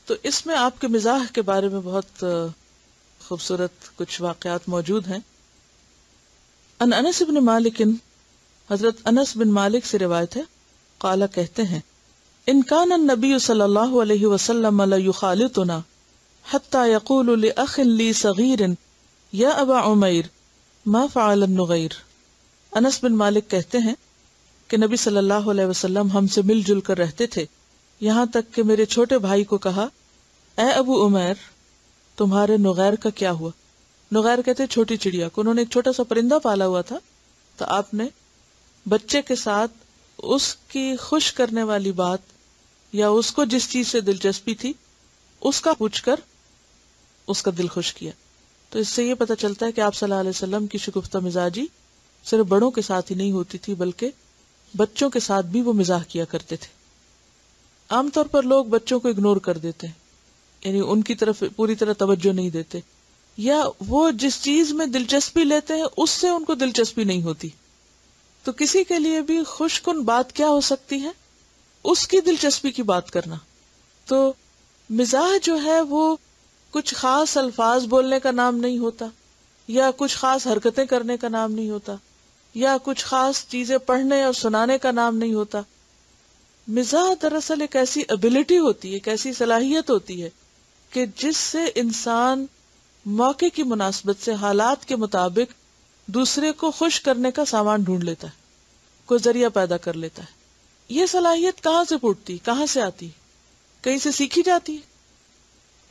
تو اس میں آپ کے مزاح کے بارے میں بہت خوبصورت کچھ واقعات موجود ہیں. ان انس بن مالک، حضرت انس بن مالک سے روایت ہے، قال کہتے ہیں ان کان النبی صلی اللہ علیہ وسلم لیخالطنا حتی یقول لأخ لی صغیر یا ابا عمیر ما فعل النغیر. انس بن مالک کہتے ہیں کہ نبی صلی اللہ علیہ وسلم ہم سے مل جل کر رہتے تھے، یہاں تک کہ میرے چھوٹے بھائی کو کہا، اے ابو عمیر تمہارے نغیر کا کیا ہوا؟ نغیر کہتے چھوٹی چڑیا کو. انہوں نے ایک چھوٹا سا پرندہ پالا ہوا تھا، تو آپ نے بچے کے ساتھ اس کی خوش کرنے والی بات یا اس کو جس چیز سے دلچسپی تھی اس کا پوچھ کر اس کا دل خوش کیا. تو اس سے یہ پتہ چلتا ہے کہ آپ صلی اللہ علیہ وسلم کی شگفتہ مزاجی صرف بڑوں کے ساتھ ہی نہیں ہوتی تھی بلکہ بچوں کے ساتھ بھی وہ مزاح کیا کرتے تھے. عام طور پر لوگ بچوں کو اگنور کر دیتے ہیں، یعنی ان کی طرف پوری طرح توجہ نہیں دیتے، یا وہ جس چیز میں دلچسپی لیتے ہیں اس سے ان کو دلچسپی نہیں ہوتی. تو کسی کے لیے بھی خوش کن بات کیا ہو سکتی ہے؟ اس کی دلچسپی کی بات کرنا. تو مزاح جو ہے وہ کچھ خاص الفاظ بولنے کا نام نہیں ہوتا، یا کچھ خاص حرکتیں کرنے کا نام نہیں ہوتا، یا کچھ خاص چیزیں پڑھنے اور سنانے کا نام نہیں ہوتا. مزاح دراصل ایک ایسی ابیلٹی ہوتی ہے، ایک ایسی صلاحیت ہوتی ہے کہ جس سے انسان موقع کی مناسبت سے حالات کے مطابق دوسرے کو خوش کرنے کا سامان ڈھونڈ لیتا ہے، کوئی ذریعہ پیدا کر لیتا ہے. یہ صلاحیت کہاں سے پھوٹتی، کہاں سے آتی؟ کہیں سے سیکھی جاتی ہے،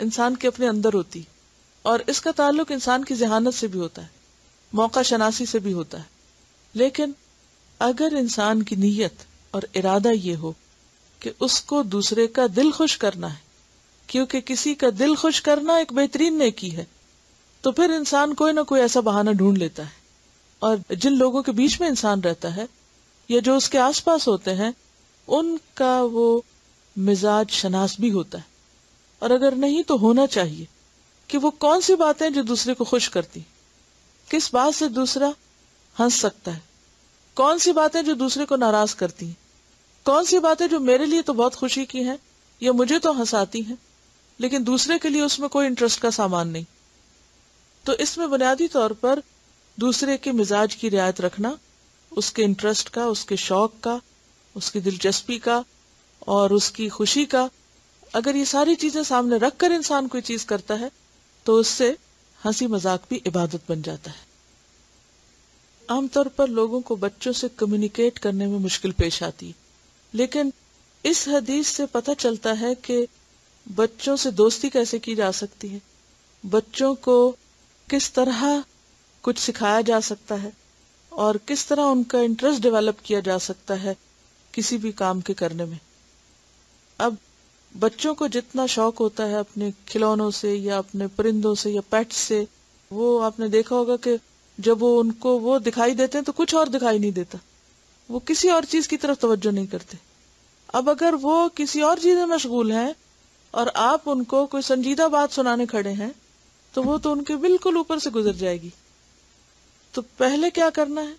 انسان کے اپنے اندر ہوتی، اور اس کا تعلق انسان کی ذہانت سے بھی ہوتا ہے، موقع شناسی سے بھی ہوتا ہے. لیکن اگر انسان کی نیت اور ارادہ یہ ہو کہ اس کو دوسرے کا دل خوش کرنا ہے، کیونکہ کسی کا دل خوش کرنا ایک بہترین نیکی ہے، تو پھر انسان کوئی نہ کوئی ایسا بہانہ ڈھونڈ لیتا ہے. اور جن لوگوں کے بیچ میں انسان رہتا ہے یا جو اس کے آس پاس ہوتے ہیں ان کا وہ مزاج شناس بھی ہوتا ہے. اور اگر نہیں تو ہونا چاہیے کہ وہ کون سی باتیں جو دوسرے کو خوش کرتی، کس بات سے دوسرا ہنس سکتا ہے، کون سی باتیں جو دوسرے کو ناراض کرتی ہیں، کون سی باتیں جو میرے لیے تو بہت خوشی کی ہیں یا مجھے تو ہنساتی ہیں لیکن دوسرے کے لیے اس میں کوئی انٹرسٹ کا سامان نہیں. تو اس میں بنیادی طور پر دوسرے کے مزاج کی رعایت رکھنا، اس کے انٹرسٹ کا، اس کے شوق کا، اس کی دلچسپی کا اور اس کی خوشی کا، اگر یہ ساری چیزیں سامنے رکھ کر انسان کوئی چیز کرتا ہے تو اس سے ہنسی مذاق بھی عبادت بن جاتا ہے. عام طور پر لوگوں کو بچوں سے کمیونیکیٹ کرنے میں مشکل پیش آتی ہے، لیکن اس حدیث سے پتہ چلتا ہے کہ بچوں سے دوستی کیسے کی جا سکتی ہے، بچوں کو کس طرح کچھ سکھایا جا سکتا ہے اور کس طرح ان کا انٹرسٹ ڈیولپ کیا جا سکتا ہے کسی بھی کام کے کرنے میں. اب بچوں کو جتنا شوق ہوتا ہے اپنے کھلونوں سے یا اپنے پرندوں سے یا پیٹس سے، وہ آپ نے دیکھا ہوگا کہ جب وہ ان کو وہ دکھائی دیتے ہیں تو کچھ اور دکھائی نہیں دیتا، وہ کسی اور چیز کی طرف توجہ نہیں کرتے. اب اگر وہ کسی اور چیز میں مشغول ہیں اور آپ ان کو کوئی سنجیدہ بات سنانے کھڑے ہیں تو وہ تو ان کے بالکل اوپر سے گزر جائے گی. تو پہلے کیا کرنا ہے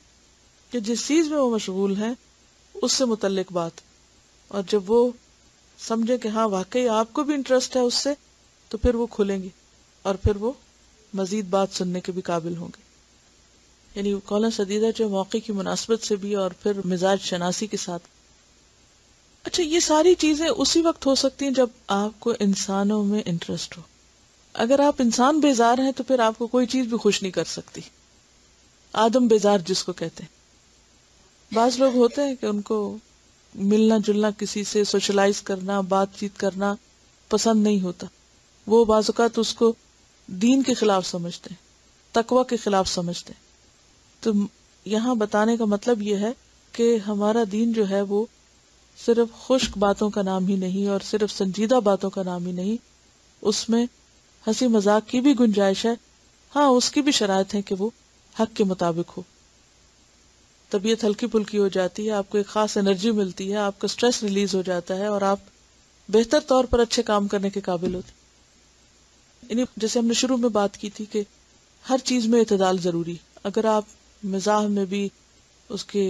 کہ جس چیز میں وہ مشغول ہیں اس سے متعلق بات، اور جب وہ سمجھے کہ ہاں واقعی آپ کو بھی انٹرسٹ ہے اس سے، تو پھر وہ کھلیں گے اور پھر وہ مزید بات سننے کے بھی قابل ہوں گے. یعنی قولا سدیدہ جو موقع کی مناسبت سے بھی اور پھر مزاج شناسی کے ساتھ. اچھا، یہ ساری چیزیں اسی وقت ہو سکتی ہیں جب آپ کو انسانوں میں انٹرسٹ ہو. اگر آپ انسان بیزار ہیں تو پھر آپ کو کوئی چیز بھی خوش نہیں کر سکتی. آدم بیزار جس کو کہتے ہیں. بعض لوگ ہوتے ہیں کہ ان کو ملنا جلنا، کسی سے سوشلائز کرنا، بات چیت کرنا پسند نہیں ہوتا. وہ بعض اوقات اس کو دین کے خلاف سمجھتے ہیں، تقوی کے خلاف سمجھتے ہیں. تو یہاں بتانے کا مطلب یہ ہے کہ ہمارا دین جو ہے وہ صرف خشک باتوں کا نام ہی نہیں اور صرف سنجیدہ باتوں کا نام ہی نہیں، اس میں ہنسی مذاق کی بھی گنجائش ہے. ہاں، اس کی بھی شرائط ہے کہ وہ حق کے مطابق ہو. طبیعت ہلکی پھلکی ہو جاتی ہے، آپ کو ایک خاص انرجی ملتی ہے، آپ کا سٹریس ریلیز ہو جاتا ہے اور آپ بہتر طور پر اچھے کام کرنے کے قابل ہوتے. یعنی جیسے ہم نے شروع میں بات کی تھی کہ ہر چیز میں اعتدال ضروری. اگر آپ مزاح میں بھی اس کے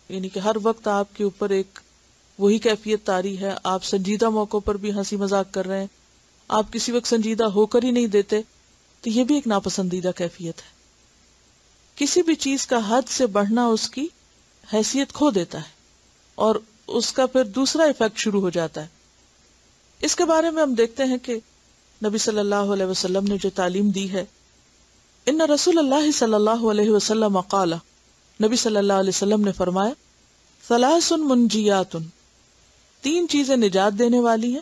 یعنی کہ ہر وقت آپ کے اوپر ایک وہی کیفیت طاری ہے، آپ سنجیدہ موقعوں پر بھی ہنسی مذاق کر رہے ہیں، آپ کسی وقت سنجیدہ ہو کر ہی نہیں دیتے، تو یہ بھی ایک ناپسندیدہ کیفیت ہے. کسی بھی چیز کا حد سے بڑھنا اس کی حیثیت کھو دیتا ہے اور اس کا پھر دوسرا ایفیکٹ شروع ہو جاتا ہے. اس کے بارے میں ہم دیکھتے ہیں کہ نبی صلی اللہ علیہ وسلم نے جو تعلیم دی ہے، ان رسول اللہ صلی اللہ علیہ وسلم قال، نبی صلی اللہ علیہ وسلم نے فرمایا، ثلاث منجیات، تین چیزیں نجات دینے والی ہیں،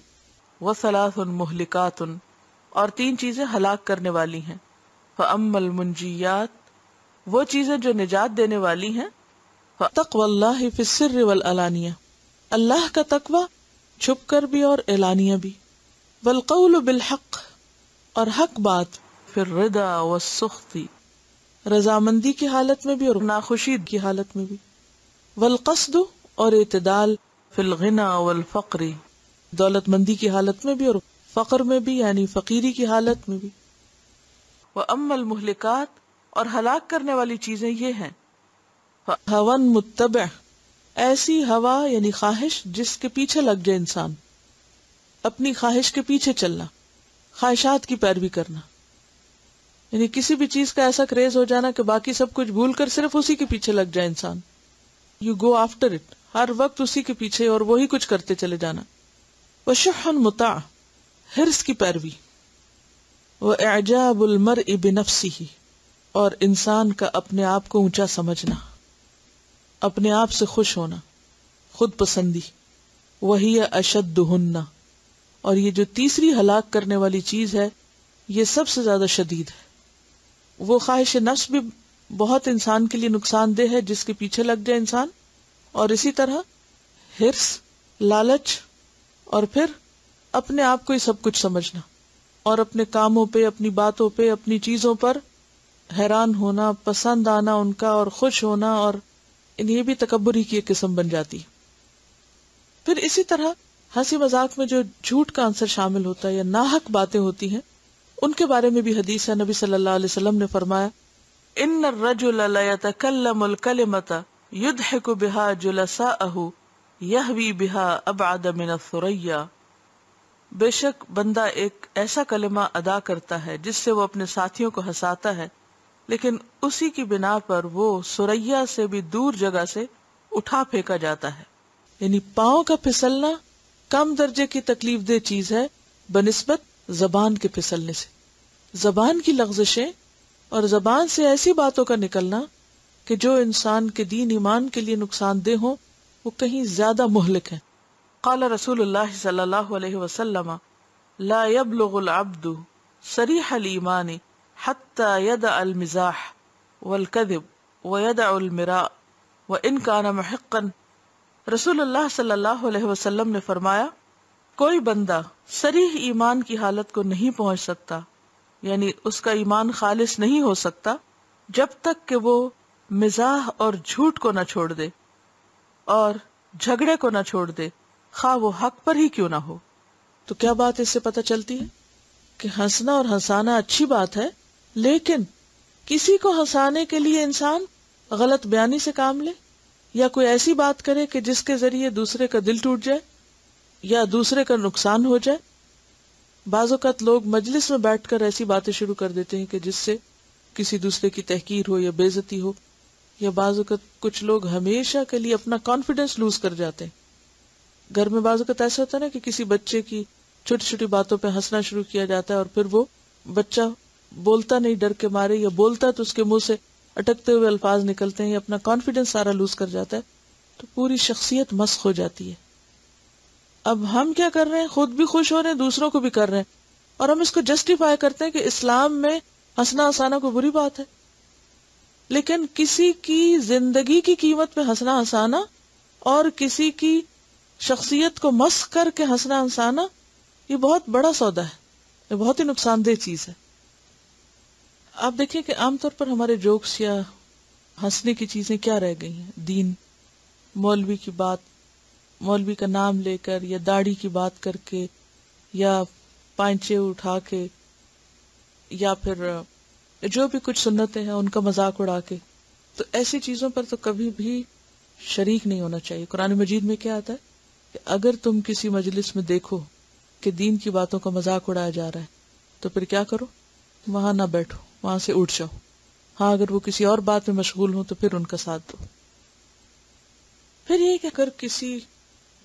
وثلاث مہلکات، اور تین چیزیں ہلاک کرنے والی ہیں. فاما المنجیات، وہ چیزیں جو نجات دینے والی ہیں، تقوی اللہ فی السر والعلانیہ، اللہ کا تقوی چھپ کر بھی اور اعلانیہ بھی، والقول بالحق، اور حق بات، فی الرضا والسخط، رضامندی کی حالت میں بھی اور ناخوشی کی حالت میں بھی، والقصد، اور اعتدال، فی الغنى والفقر، دولت مندی کی حالت میں بھی اور فقر میں بھی، یعنی فقیری کی حالت میں بھی. وَأَمَّا الْمُهْلِكَاتِ، اور ہلاک کرنے والی چیزیں یہ ہیں، هَوًى مُتَّبِعٌ، ایسی ہوا یعنی خواہش جس کے پیچھے لگ جائے انسان، اپنی خواہش کے پیچھے چلنا، خواہشات کی پیروی کرنا، یعنی کسی بھی چیز کا ایسا کریز ہو جانا کہ باقی سب کچھ بھول کر صرف اسی کے پیچھے لگ جائے انسان. یو گو آفٹر اٹ، ہر وقت اسی کے پیچھے اور وہی کچھ کرتے چلے جانا. وَشُحٌّ مُطَاعٌ، حرص کی پیروی. وَإِعْجَابُ الْمَرْءِ بِنَفْسِهِ، اور انسان کا اپنے آپ کو اونچا سمجھنا، اپنے آپ سے خوش ہونا، خود پسندی. وَهِيَ أَشَدُّهُنَّ، اور یہ جو تیسری ہلاک کرنے والی چیز ہے یہ سب سے زیادہ شدید ہے. وہ خواہش نفس بھی بہت انسان کے لیے نقصان دہ ہے جس کے پیچھے لگ جائے انسان، اور اسی طرح حرص، لالچ، اور پھر اپنے آپ کو ہی سب کچھ سمجھنا، اور اپنے کاموں پہ، اپنی باتوں پہ، اپنی چیزوں پر حیران ہونا، پسند آنا ان کا اور خوش ہونا، اور یہ بھی تکبر ہی کی ایک قسم بن جاتی. پھر اسی طرح ہنسی مذاق میں جو جھوٹ کا عنصر شامل ہوتا ہے یا ناحق باتیں ہوتی ہیں، ان کے بارے میں بھی حدیث ہے. نبی صلی اللہ علیہ وسلم نے فرمایا، ان الرجل لیتکلم الکلمۃ یضحک بها جلساءہ یہوی بها ابعد من الثریا، بے شک بندہ ایک ایسا کلمہ ادا کرتا ہے جس سے وہ اپنے ساتھیوں کو ہنساتا ہے، لیکن اسی کی بنا پر وہ سریا سے بھی دور جگہ سے اٹھا پھینکا جاتا ہے. یعنی پاؤں کا پھسلنا کم درجے کی تکلیف دہ چیز ہے بنسبت زبان کے پھسلنے سے. زبان کی لغزشیں اور زبان سے ایسی باتوں کا نکلنا کہ جو انسان کے دین ایمان کے لیے نقصان دہ ہوں، وہ کہیں زیادہ مہلک ہیں. قال رسول اللہ صلی اللہ علیہ وسلم، لا يبلغ العبد صریح الایمان حتی یدع المزاح والکذب ویدع المراء وان کان محقا. رسول اللہ صلی اللہ علیہ وسلم نے فرمایا، کوئی بندہ صریح ایمان کی حالت کو نہیں پہنچ سکتا، یعنی اس کا ایمان خالص نہیں ہو سکتا جب تک کہ وہ مزاح اور جھوٹ کو نہ چھوڑ دے اور جھگڑے کو نہ چھوڑ دے، خواہ وہ حق پر ہی کیوں نہ ہو. تو کیا بات اس سے پتہ چلتی ہے کہ ہنسنا اور ہنسانا اچھی بات ہے، لیکن کسی کو ہنسانے کے لیے انسان غلط بیانی سے کام لے یا کوئی ایسی بات کرے کہ جس کے ذریعے دوسرے کا دل ٹوٹ جائے یا دوسرے کا نقصان ہو جائے. بعض اوقات لوگ مجلس میں بیٹھ کر ایسی باتیں شروع کر دیتے ہیں کہ جس سے کسی دوسرے کی تحقیر ہو یا بے عزتی ہو، یا بعض اوقات کچھ لوگ ہمیشہ کے لیے اپنا کانفیڈنس لوز کر جاتے ہیں. گھر میں بعض اوقات ایسا ہوتا ہے نا کہ کسی بچے کی چھوٹی چھوٹی باتوں پہ ہنسنا شروع کیا جاتا ہے، اور پھر وہ بچہ بولتا نہیں ڈر کے مارے، یا بولتا تو اس کے منہ سے اٹکتے ہوئے الفاظ نکلتے ہیں، یا اپنا کانفیڈنس سارا لوز کر جاتا ہے، تو پوری شخصیت مسخ ہو جاتی ہے. اب ہم کیا کر رہے ہیں؟ خود بھی خوش ہو رہے ہیں، دوسروں کو بھی کر رہے ہیں، اور ہم اس کو جسٹیفائی کرتے ہیں کہ اسلام میں ہنسنا ہنسانا کوئی بری بات ہے. لیکن کسی کی زندگی کی قیمت پہ ہنسنا ہنسانا اور کسی کی شخصیت کو مسخ کر کے ہنسنا ہنسانا، یہ بہت بڑا سودا ہے، یہ بہت ہی نقصان دہ چیز ہے. آپ دیکھیں کہ عام طور پر ہمارے جوکس یا ہنسنے کی چیزیں کیا رہ گئی ہیں؟ دین، مولوی کی بات، مولوی کا نام لے کر یا داڑھی کی بات کر کے یا پائنچے اٹھا کے یا پھر جو بھی کچھ سنتیں ہیں ان کا مذاق اڑا کے. تو ایسی چیزوں پر تو کبھی بھی شریک نہیں ہونا چاہیے. قرآن مجید میں کیا آتا ہے کہ اگر تم کسی مجلس میں دیکھو کہ دین کی باتوں کا مذاق اڑایا جا رہا ہے تو پھر کیا کرو؟ وہاں نہ بیٹھو، وہاں سے اٹھ جاؤ. ہاں اگر وہ کسی اور بات میں مشغول ہوں تو پھر ان کا ساتھ دو. پھر یہ کہ اگر کسی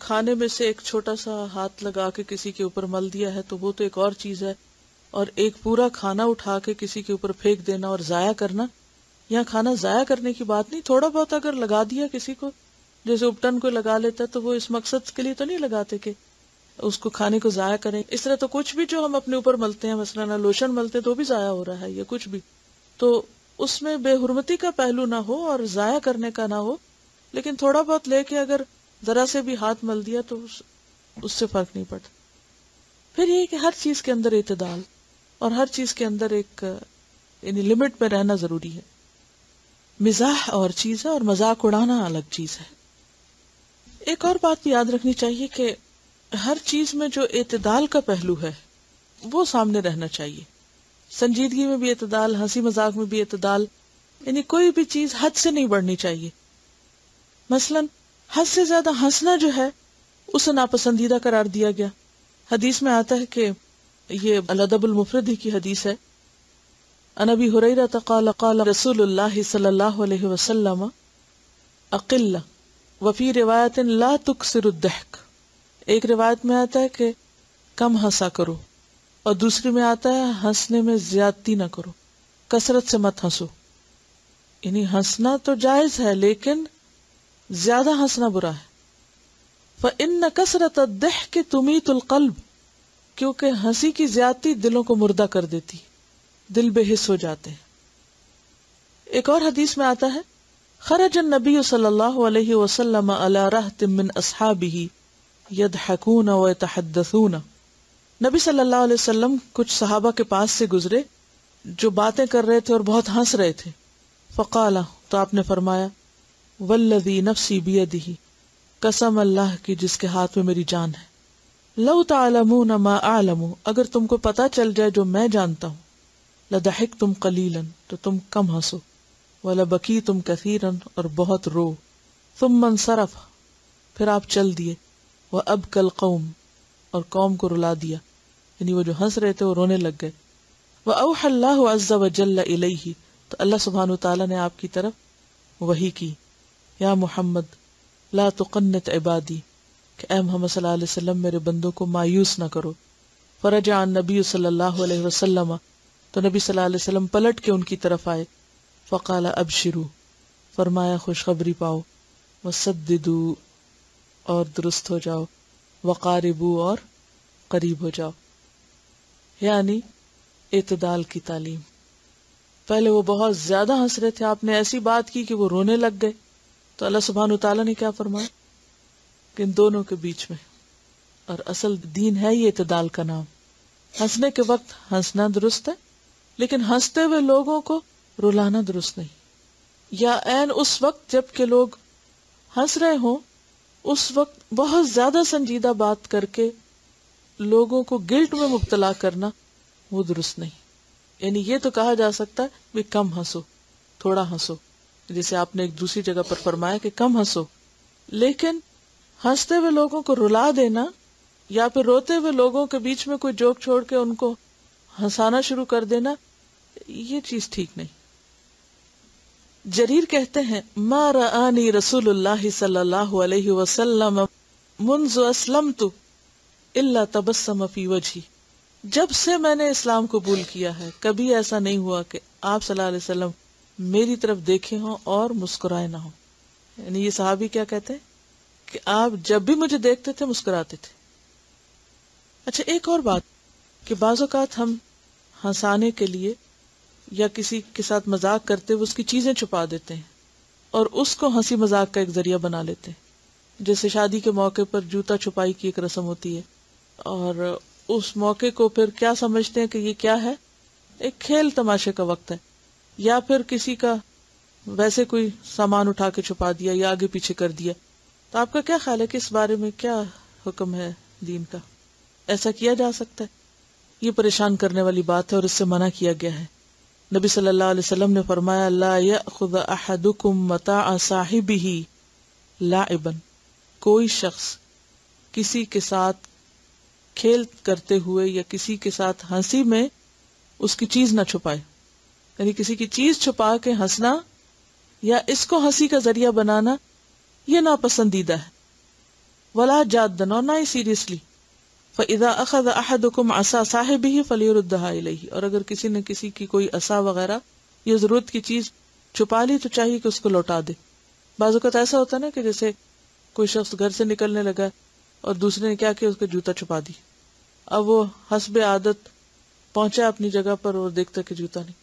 کھانے میں سے ایک چھوٹا سا ہاتھ لگا کے کسی کے اوپر مل دیا ہے تو وہ تو ایک اور چیز ہے، اور ایک پورا کھانا اٹھا کے کسی کے اوپر پھینک دینا اور ضائع کرنا، یہاں کھانا ضائع کرنے کی بات نہیں، تھوڑا بہت اگر لگا دیا کسی کو، جیسے اپٹن کو لگا لیتا تو وہ اس مقصد کے لیے تو نہیں لگاتے کہ اس کو کھانے کو ضائع کریں. اس طرح تو کچھ بھی جو ہم اپنے اوپر ملتے ہیں، مثلا لوشن ملتے تو بھی ضائع ہو رہا ہے یا کچھ بھی، تو اس میں بے حرمتی کا پہلو نہ ہو اور ضائع کرنے کا نہ ہو، لیکن تھوڑا بہت لے کے اگر ذرا سے بھی ہاتھ مل دیا تو اس سے فرق نہیں پڑتا. پھر یہ کہ ہر چیز کے اندر اعتدال اور ہر چیز کے اندر ایک یعنی لمٹ میں رہنا ضروری ہے. مزاح اور چیز ہے اور مذاق اڑانا الگ چیز ہے. ایک اور بات بھی یاد رکھنی چاہیے کہ ہر چیز میں جو اعتدال کا پہلو ہے وہ سامنے رہنا چاہیے. سنجیدگی میں بھی اعتدال، ہنسی مذاق میں بھی اعتدال، یعنی کوئی بھی چیز حد سے نہیں بڑھنی چاہیے. مثلا حد سے زیادہ ہنسنا جو ہے اسے ناپسندیدہ قرار دیا گیا. حدیث میں آتا ہے کہ یہ الادب المفرد ہی کی حدیث ہے، عن ابی ہریرہ قال قال رسول اللہ صلی اللہ علیہ وسلم اقل وفی روایت لا تکثر الضحک. ایک روایت میں آتا ہے کہ کم ہنسا کرو، اور دوسری میں آتا ہے ہنسنے میں زیادتی نہ کرو، کثرت سے مت ہنسو. یعنی ہنسنا تو جائز ہے لیکن زیادہ ہنسنا برا ہے. فَإِنَّ كَثْرَةَ الضِّحْكِ تُمِيتُ الْقَلْبَ، کیونکہ ہنسی کی زیادتی دلوں کو مردہ کر دیتی، دل بے حس ہو جاتے ہیں. ایک اور حدیث میں آتا ہے خرج النبی صلی اللہ علیہ وسلم علی رہط من اصحابہ یضحکون ویتحدثون. نبی صلی اللہ علیہ وسلم کچھ صحابہ کے پاس سے گزرے جو باتیں کر رہے تھے اور بہت ہنس رہے تھے. فقال، تو آپ نے فرمایا والذی نفسی بیدہ، قسم اللہ کی جس کے ہاتھ میں میری جان ہے، لو تعلمون ما اعلم، اگر تم کو پتا چل جائے جو میں جانتا ہوں، لضحکتم قلیلا، تو تم کم ہنسو، ولبکیتم کثیرا، اور بہت رو. ثم انصرف، پھر آپ چل دیے. وابکی القوم، اور قوم کو رلا دیا، یعنی وہ جو ہنس رہے تھے وہ رونے لگ گئے. وأوحى اللہ عز وجل الیہ، تو اللہ سبحانہ وتعالی نے آپ کی طرف وحی کی، یا محمد لا تقنط عبادی، کہ اے محمد صلی اللہ علیہ وسلم میرے بندوں کو مایوس نہ کرو. فرجع النبی صلی اللہ علیہ وسلم، تو نبی صلی اللہ علیہ وسلم پلٹ کے ان کی طرف آئے. فقال ابشروا، فرمایا خوشخبری پاؤ. وسددوا، اور درست ہو جاؤ. وقاربوا، اور قریب ہو جاؤ. یعنی اعتدال کی تعلیم. پہلے وہ بہت زیادہ ہنس رہے تھے، آپ نے ایسی بات کی کہ وہ رونے لگ گئے، تو اللہ سبحانہ وتعالیٰ نے کیا فرمایا کہ ان دونوں کے بیچ میں، اور اصل دین ہے یہ اعتدال کا نام. ہنسنے کے وقت ہنسنا درست ہے، لیکن ہنستے ہوئے لوگوں کو رلانا درست نہیں. یا عین اس وقت جب کہ لوگ ہنس رہے ہوں اس وقت بہت زیادہ سنجیدہ بات کر کے لوگوں کو گلٹ میں مبتلا کرنا، وہ درست نہیں. یعنی یہ تو کہا جا سکتا ہے بھی کم ہنسو، تھوڑا ہنسو، جیسے آپ نے ایک دوسری جگہ پر فرمایا کہ کم ہنسو. لیکن ہنستے ہوئے لوگوں کو رلا دینا یا پھر روتے ہوئے لوگوں کے بیچ میں کوئی جوک چھوڑ کے ان کو ہنسانا شروع کر دینا، یہ چیز ٹھیک نہیں. جریر کہتے ہیں ما رآنی رسول اللہ صلی اللہ علیہ وسلم منذ اسلمت الا تبسم فی وجہی، جب سے میں نے اسلام قبول کیا ہے کبھی ایسا نہیں ہوا کہ آپ صلی اللہ علیہ وسلم میری طرف دیکھے ہوں اور مسکرائے نہ ہوں. یعنی یہ صحابی کیا کہتے ہیں کہ آپ جب بھی مجھے دیکھتے تھے مسکراتے تھے. اچھا ایک اور بات کہ بعض اوقات ہم ہنسانے کے لیے یا کسی کے ساتھ مذاق کرتے ہوئے اس کی چیزیں چھپا دیتے ہیں اور اس کو ہنسی مذاق کا ایک ذریعہ بنا لیتے ہیں. جیسے شادی کے موقع پر جوتا چھپائی کی ایک رسم ہوتی ہے، اور اس موقع کو پھر کیا سمجھتے ہیں کہ یہ کیا ہے، ایک کھیل تماشے کا وقت ہے، یا پھر کسی کا ویسے کوئی سامان اٹھا کے چھپا دیا یا آگے پیچھے کر دیا. تو آپ کا کیا خیال ہے کہ اس بارے میں کیا حکم ہے دین کا؟ ایسا کیا جا سکتا ہے؟ یہ پریشان کرنے والی بات ہے اور اس سے منع کیا گیا ہے. نبی صلی اللہ علیہ وسلم نے فرمایا لا یأخذ احدکم متاع صاحبہ لاعبا، کوئی شخص کسی کے ساتھ کھیل کرتے ہوئے یا کسی کے ساتھ ہنسی میں اس کی چیز نہ چھپائے. یعنی کسی کی چیز چھپا کے ہنسنا یا اس کو ہنسی کا ذریعہ بنانا یہ ناپسندیدہ ہے. ولا جادن، اور نہ ہی سیریسلی. فَإِذَا أَخَذَ أَحَدُكُمْ عَصَا صَاحِبِهِ فَلْيُرُدَّهَا إِلَيْهِ، اور اگر کسی نے کسی کی کوئی عصا وغیرہ یا ضرورت کی چیز چھپا لی تو چاہیے کہ اس کو لوٹا دے. بعض اوقات ایسا ہوتا ہے نا کہ جیسے کوئی شخص گھر سے نکلنے لگا اور دوسرے نے کیا کیا، اس کا جوتا چھپا دی. اب وہ حسب عادت پہنچا اپنی جگہ پر اور دیکھتا کہ جوتا نہیں.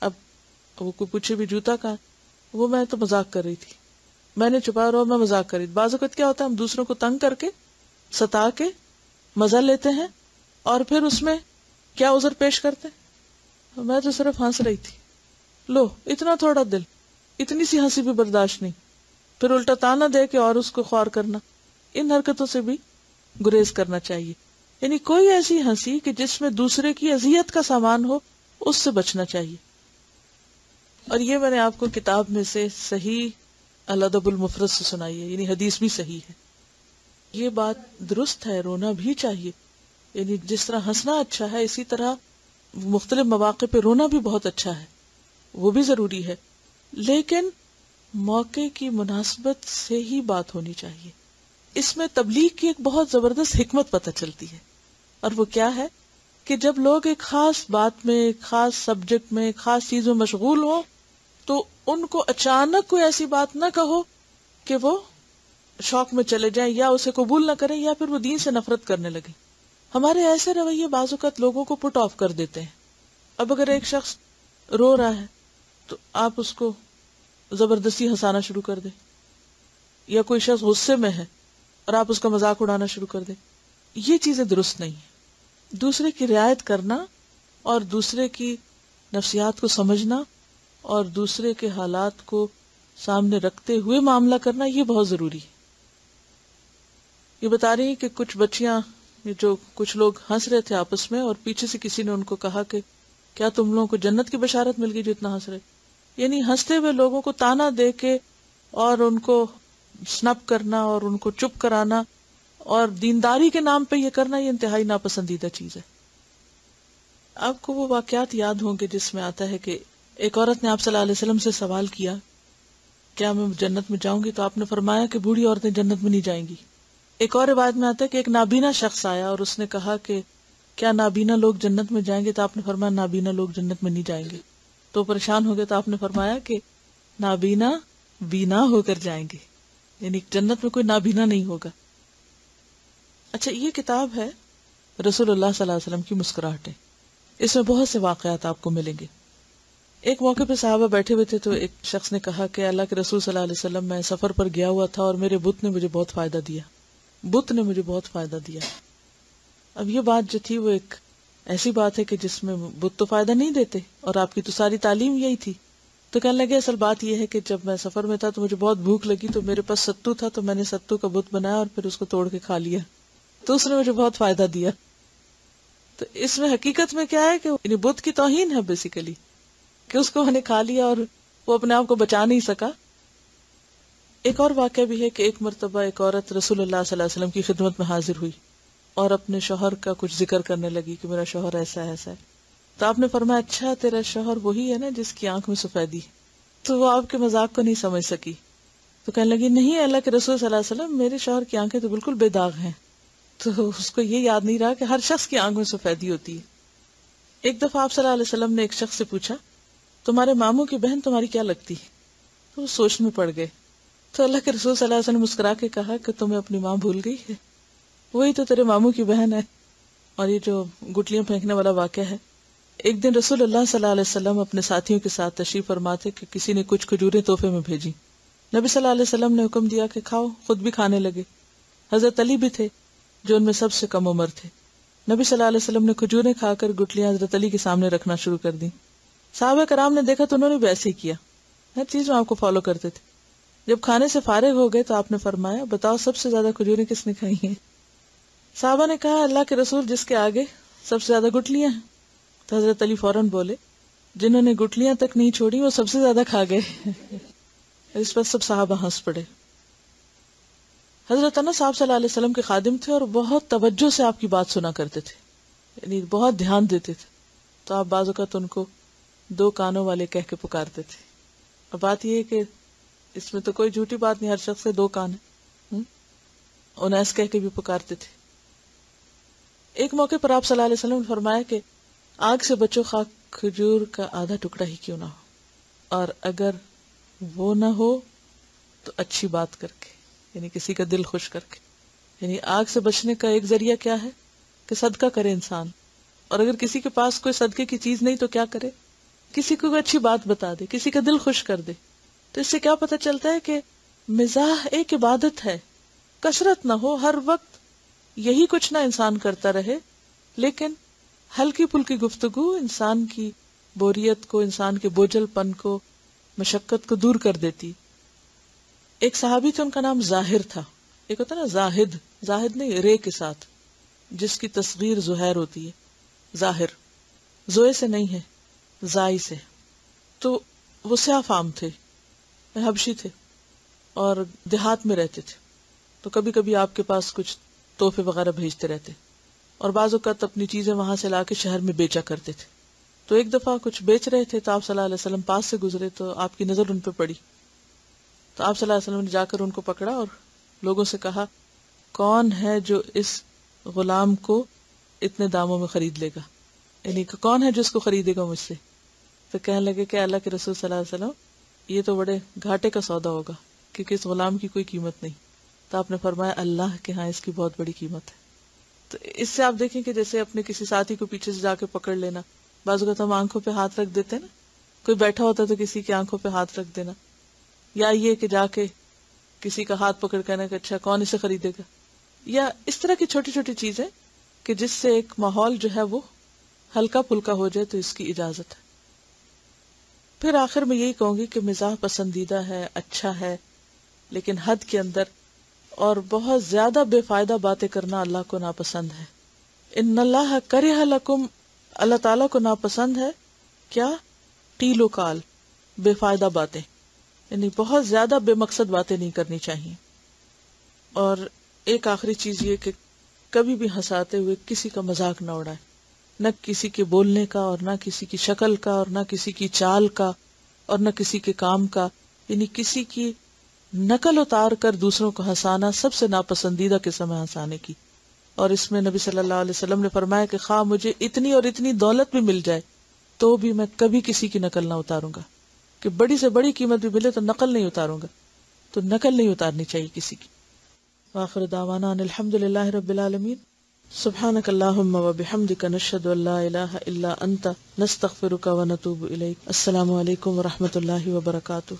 اب وہ کوئی پوچھے بھی جوتا کہاں، وہ میں تو مذاق کر رہی تھی، میں نے چھپایا اور میں مذاق کر رہی تھی. بعض اوقات کیا ہوتا ہے ہم دوسروں کو تنگ کر کے ستا کے مزہ لیتے ہیں اور پھر اس میں کیا عذر پیش کرتے ہیں، میں تو صرف ہنس رہی تھی. لو اتنا تھوڑا دل، اتنی سی ہنسی بھی برداشت نہیں، پھر الٹا تانا دے کے اور اس کو خوار کرنا. ان حرکتوں سے بھی گریز کرنا چاہیے. یعنی کوئی ایسی ہنسی کہ جس میں دوسرے کی اذیت کا سامان ہو، اس سے بچنا چاہیے. اور یہ میں نے آپ کو کتاب میں سے صحیح الادب المفرد سے سنائی ہے، یعنی حدیث بھی صحیح ہے. یہ بات درست ہے، رونا بھی چاہیے. یعنی جس طرح ہنسنا اچھا ہے، اسی طرح مختلف مواقع پہ رونا بھی بہت اچھا ہے، وہ بھی ضروری ہے. لیکن موقع کی مناسبت سے ہی بات ہونی چاہیے. اس میں تبلیغ کی ایک بہت زبردست حکمت پتہ چلتی ہے، اور وہ کیا ہے کہ جب لوگ ایک خاص بات میں، ایک خاص سبجیکٹ میں، ایک خاص چیز میں مشغول ہوں تو ان کو اچانک کوئی ایسی بات نہ کہو کہ وہ شوق میں چلے جائیں یا اسے قبول نہ کریں یا پھر وہ دین سے نفرت کرنے لگے. ہمارے ایسے رویے بعض اوقات لوگوں کو پٹ آف کر دیتے ہیں. اب اگر ایک شخص رو رہا ہے تو آپ اس کو زبردستی ہنسانا شروع کر دیں، یا کوئی شخص غصے میں ہے اور آپ اس کا مذاق اڑانا شروع کر دیں، یہ چیزیں درست نہیں ہیں. دوسرے کی رعایت کرنا اور دوسرے کی نفسیات کو سمجھنا اور دوسرے کے حالات کو سامنے رکھتے ہوئے معاملہ کرنا، یہ بہت ضروری ہے. یہ بتا رہی ہیں کہ کچھ بچیاں، جو کچھ لوگ ہنس رہے تھے آپس میں اور پیچھے سے کسی نے ان کو کہا کہ کیا تم لوگوں کو جنت کی بشارت مل گئی جو اتنا ہنس رہے. یعنی ہنستے ہوئے لوگوں کو تانا دے کے اور ان کو سنپ کرنا اور ان کو چپ کرانا اور دینداری کے نام پہ یہ کرنا، یہ انتہائی ناپسندیدہ چیز ہے. آپ کو وہ واقعات یاد ہوں گے جس میں آتا ہے کہ ایک عورت نے آپ صلی اللہ علیہ وسلم سے سوال کیا کیا میں جنت میں جاؤں گی، تو آپ نے فرمایا کہ بوڑھی عورتیں جنت میں نہیں جائیں گی. ایک اور روایت میں آتا ہے کہ ایک نابینا شخص آیا اور اس نے کہا کہ کیا نابینا لوگ جنت میں جائیں گے، تو آپ نے فرمایا نابینا لوگ جنت میں نہیں جائیں گے. تو پریشان ہو گئے، تو آپ نے فرمایا کہ نابینا بینا ہو کر جائیں گے، یعنی جنت میں کوئی نابینا نہیں ہوگا. اچھا، یہ کتاب ہے رسول اللہ صلی اللہ علیہ وسلم کی مسکراہٹیں. اس میں بہت سے واقعات آپ کو ملیں گے. ایک موقع پہ صحابہ بیٹھے ہوئے تھے تو ایک شخص نے کہا کہ اللہ کے رسول صلی اللہ علیہ وسلم، میں سفر پر گیا ہوا تھا اور میرے بت نے مجھے بہت فائدہ دیا، بت نے مجھے بہت فائدہ دیا. اب یہ بات جو تھی وہ ایک ایسی بات ہے کہ جس میں بت تو فائدہ نہیں دیتے، اور آپ کی تو ساری تعلیم یہی تھی. تو کہنے لگے اصل بات یہ ہے کہ جب میں سفر میں تھا تو مجھے بہت بھوک لگی، تو میرے پاس ستو تھا، تو میں نے ستو کا بت بنایا اور پھر اس کو توڑ کے کھا لیا، تو اس نے مجھے بہت فائدہ دیا. تو اس میں حقیقت میں کیا ہے کہ بت کی توہین ہے بیسیکلی، کہ اس کو میں نے کھا لیا اور وہ اپنے آپ کو بچا نہیں سکا. ایک اور واقعہ بھی ہے کہ ایک مرتبہ ایک عورت رسول اللہ صلی اللہ علیہ وسلم کی خدمت میں حاضر ہوئی اور اپنے شوہر کا کچھ ذکر کرنے لگی کہ میرا شوہر ایسا ہے. تو آپ نے فرمایا اچھا تیرا شوہر وہی ہے نا جس کی آنکھ میں سفیدی. تو وہ آپ کے مذاق کو نہیں سمجھ سکی، تو کہنے لگی نہیں اللہ کے رسول صلی اللہ علیہ وسلم، میرے شوہر کی آنکھیں تو بالکل بے داغ ہیں. تو اس کو یہ یاد نہیں رہا کہ ہر شخص کی آنکھ میں سفیدی ہوتی ہے. ایک دفعہ آپ صلی اللہ علیہ وسلم نے ایک شخص سے پوچھا تمہارے ماموں کی بہن تمہاری کیا لگتی ہے؟ تو وہ سوچ میں پڑ گئے. تو اللہ کے رسول صلی اللہ علیہ وسلم مسکرا کے کہا کہ تمہیں اپنی ماں بھول گئی ہے، وہی تو تیرے ماموں کی بہن ہے. اور یہ جو گٹلیاں پھینکنے والا واقعہ ہے، ایک دن رسول اللہ صلی اللہ علیہ وسلم اپنے ساتھیوں کے ساتھ تشریف فرما تھے کہ کسی نے کچھ کھجوریں تحفے میں بھیجی. نبی صلی اللہ علیہ وسلم نے حکم دیا کہ کھاؤ، خود بھی کھانے لگے. حضرت علی بھی تھے جو ان میں سب سے کم عمر تھے. نبی صلی اللہ علیہ وسلم نے کھجوریں کھا کر گٹلیاں حضرت علی کے سامنے رکھنا شروع کر دی. صحابہ کرام نے دیکھا تو انہوں نے بھی ایسے ہی کیا، ہر چیز میں آپ کو فالو کرتے تھے. جب کھانے سے فارغ ہو گئے تو آپ نے فرمایا بتاؤ سب سے زیادہ کھجوریں کس نے کھائی ہیں؟ صحابہ نے کہا اللہ کے رسول جس کے آگے سب سے زیادہ گٹلیاں ہیں. تو حضرت علی فوراً بولے جنہوں نے گٹلیاں تک نہیں چھوڑی وہ سب سے زیادہ کھا گئے. اس پر سب صحابہ ہنس پڑے. حضرت انس صاحب صلی اللہ علیہ وسلم کے خادم تھے اور بہت توجہ سے آپ کی بات سنا کرتے تھے، یعنی بہت دھیان دیتے تھے. تو آپ بعض اوقات ان کو 2 کانوں والے کہہ کے پکارتے تھے. اب بات یہ ہے کہ اس میں تو کوئی جھوٹی بات نہیں، ہر شخص سے 2 کان ہیں. انیس کہہ کے بھی پکارتے تھے. ایک موقع پر آپ صلی اللہ علیہ وسلم نے فرمایا کہ آگ سے بچو خواہ کھجور کا آدھا ٹکڑا ہی کیوں نہ ہو, اور اگر وہ نہ ہو تو اچھی بات کر کے, یعنی کسی کا دل خوش کر کے. یعنی آگ سے بچنے کا ایک ذریعہ کیا ہے کہ صدقہ کرے انسان, اور اگر کسی کے پاس کوئی صدقے کی چیز نہیں تو کیا کرے, کسی کو اچھی بات بتا دے, کسی کا دل خوش کر دے. تو اس سے کیا پتہ چلتا ہے کہ مزاح ایک عبادت ہے, کثرت نہ ہو, ہر وقت یہی کچھ نہ انسان کرتا رہے, لیکن ہلکی پھلکی گفتگو انسان کی بوریت کو, انسان کے بوجھل پن کو, مشقت کو دور کر دیتی. ایک صحابی تھے, ان کا نام ظاہر تھا. ایک ہوتا نا زاہد, زاہد نہیں رے کے ساتھ, جس کی تصغیر زہیر ہوتی ہے, ظاہر زوئے سے نہیں ہے, زائی سے. تو وہ سیاہ فام تھے, حبشی تھے, اور دیہات میں رہتے تھے. تو کبھی کبھی آپ کے پاس کچھ تحفے وغیرہ بھیجتے رہتے, اور بعض اوقات اپنی چیزیں وہاں سے لا کے شہر میں بیچا کرتے تھے. تو ایک دفعہ کچھ بیچ رہے تھے تو آپ صلی اللہ علیہ وسلم پاس سے گزرے, تو آپ کی نظر ان پہ پڑی. تو آپ صلی اللہ علیہ وسلم نے جا کر ان کو پکڑا اور لوگوں سے کہا, کون ہے جو اس غلام کو اتنے داموں میں خرید لے گا, یعنی کون ہے جو اس کو خریدے گا مجھ سے. تو کہنے لگے کہ اللہ کے رسول صلی اللہ علیہ وسلم, یہ تو بڑے گھاٹے کا سودا ہوگا, کیونکہ اس غلام کی کوئی قیمت نہیں. تو آپ نے فرمایا اللہ کے ہاں اس کی بہت بڑی قیمت ہے. تو اس سے آپ دیکھیں کہ جیسے اپنے کسی ساتھی کو پیچھے سے جا کے پکڑ لینا, بعض اوقات ہم آنکھوں پہ ہاتھ رکھ دیتے ہیں نا, کوئی بیٹھا ہوتا ہے تو کسی کی آنکھوں پہ ہاتھ رکھ دینا, یا یہ کہ جا کے کسی کا ہاتھ پکڑ کہنا کہ اچھا کون اسے خریدے گا, یا اس طرح کی چھوٹی چھوٹی چیزیں کہ جس سے ایک ماحول جو ہے وہ ہلکا پھلکا ہو جائے, تو اس کی اجازت ہے. پھر آخر میں یہی کہوں گی کہ مزاح پسندیدہ ہے, اچھا ہے, لیکن حد کے اندر, اور بہت زیادہ بے فائدہ باتیں کرنا اللہ کو ناپسند ہے. ان اللہ کرہ لکم, اللہ تعالیٰ کو ناپسند ہے کیا, قیل و قال, بے فائدہ باتیں, یعنی بہت زیادہ بے مقصد باتیں نہیں کرنی چاہیے. اور ایک آخری چیز یہ کہ کبھی بھی ہنساتے ہوئے کسی کا مذاق نہ اڑائے, نہ کسی کے بولنے کا, اور نہ کسی کی شکل کا, اور نہ کسی کی چال کا, اور نہ کسی کے کام کا. یعنی کسی کی نقل اتار کر دوسروں کو ہنسانا سب سے ناپسندیدہ قسم ہے ہنسانے کی. اور اس میں نبی صلی اللہ علیہ وسلم نے فرمایا کہ خواہ مجھے اتنی اور اتنی دولت بھی مل جائے تو بھی میں کبھی کسی کی نقل نہ اتاروں گا, کہ بڑی سے بڑی قیمت بھی ملے تو نقل نہیں اتاروں گا. تو نقل نہیں اتارنی چاہیے کسی کی. وآخر دعوانا ان الحمد للہ رب العالمین. سبحانک اللہم وبحمدک نشہد ان لا الہ الا انت نستغفرک ونتوب الیک. السلام علیکم ورحمۃ اللہ وبرکاتہ.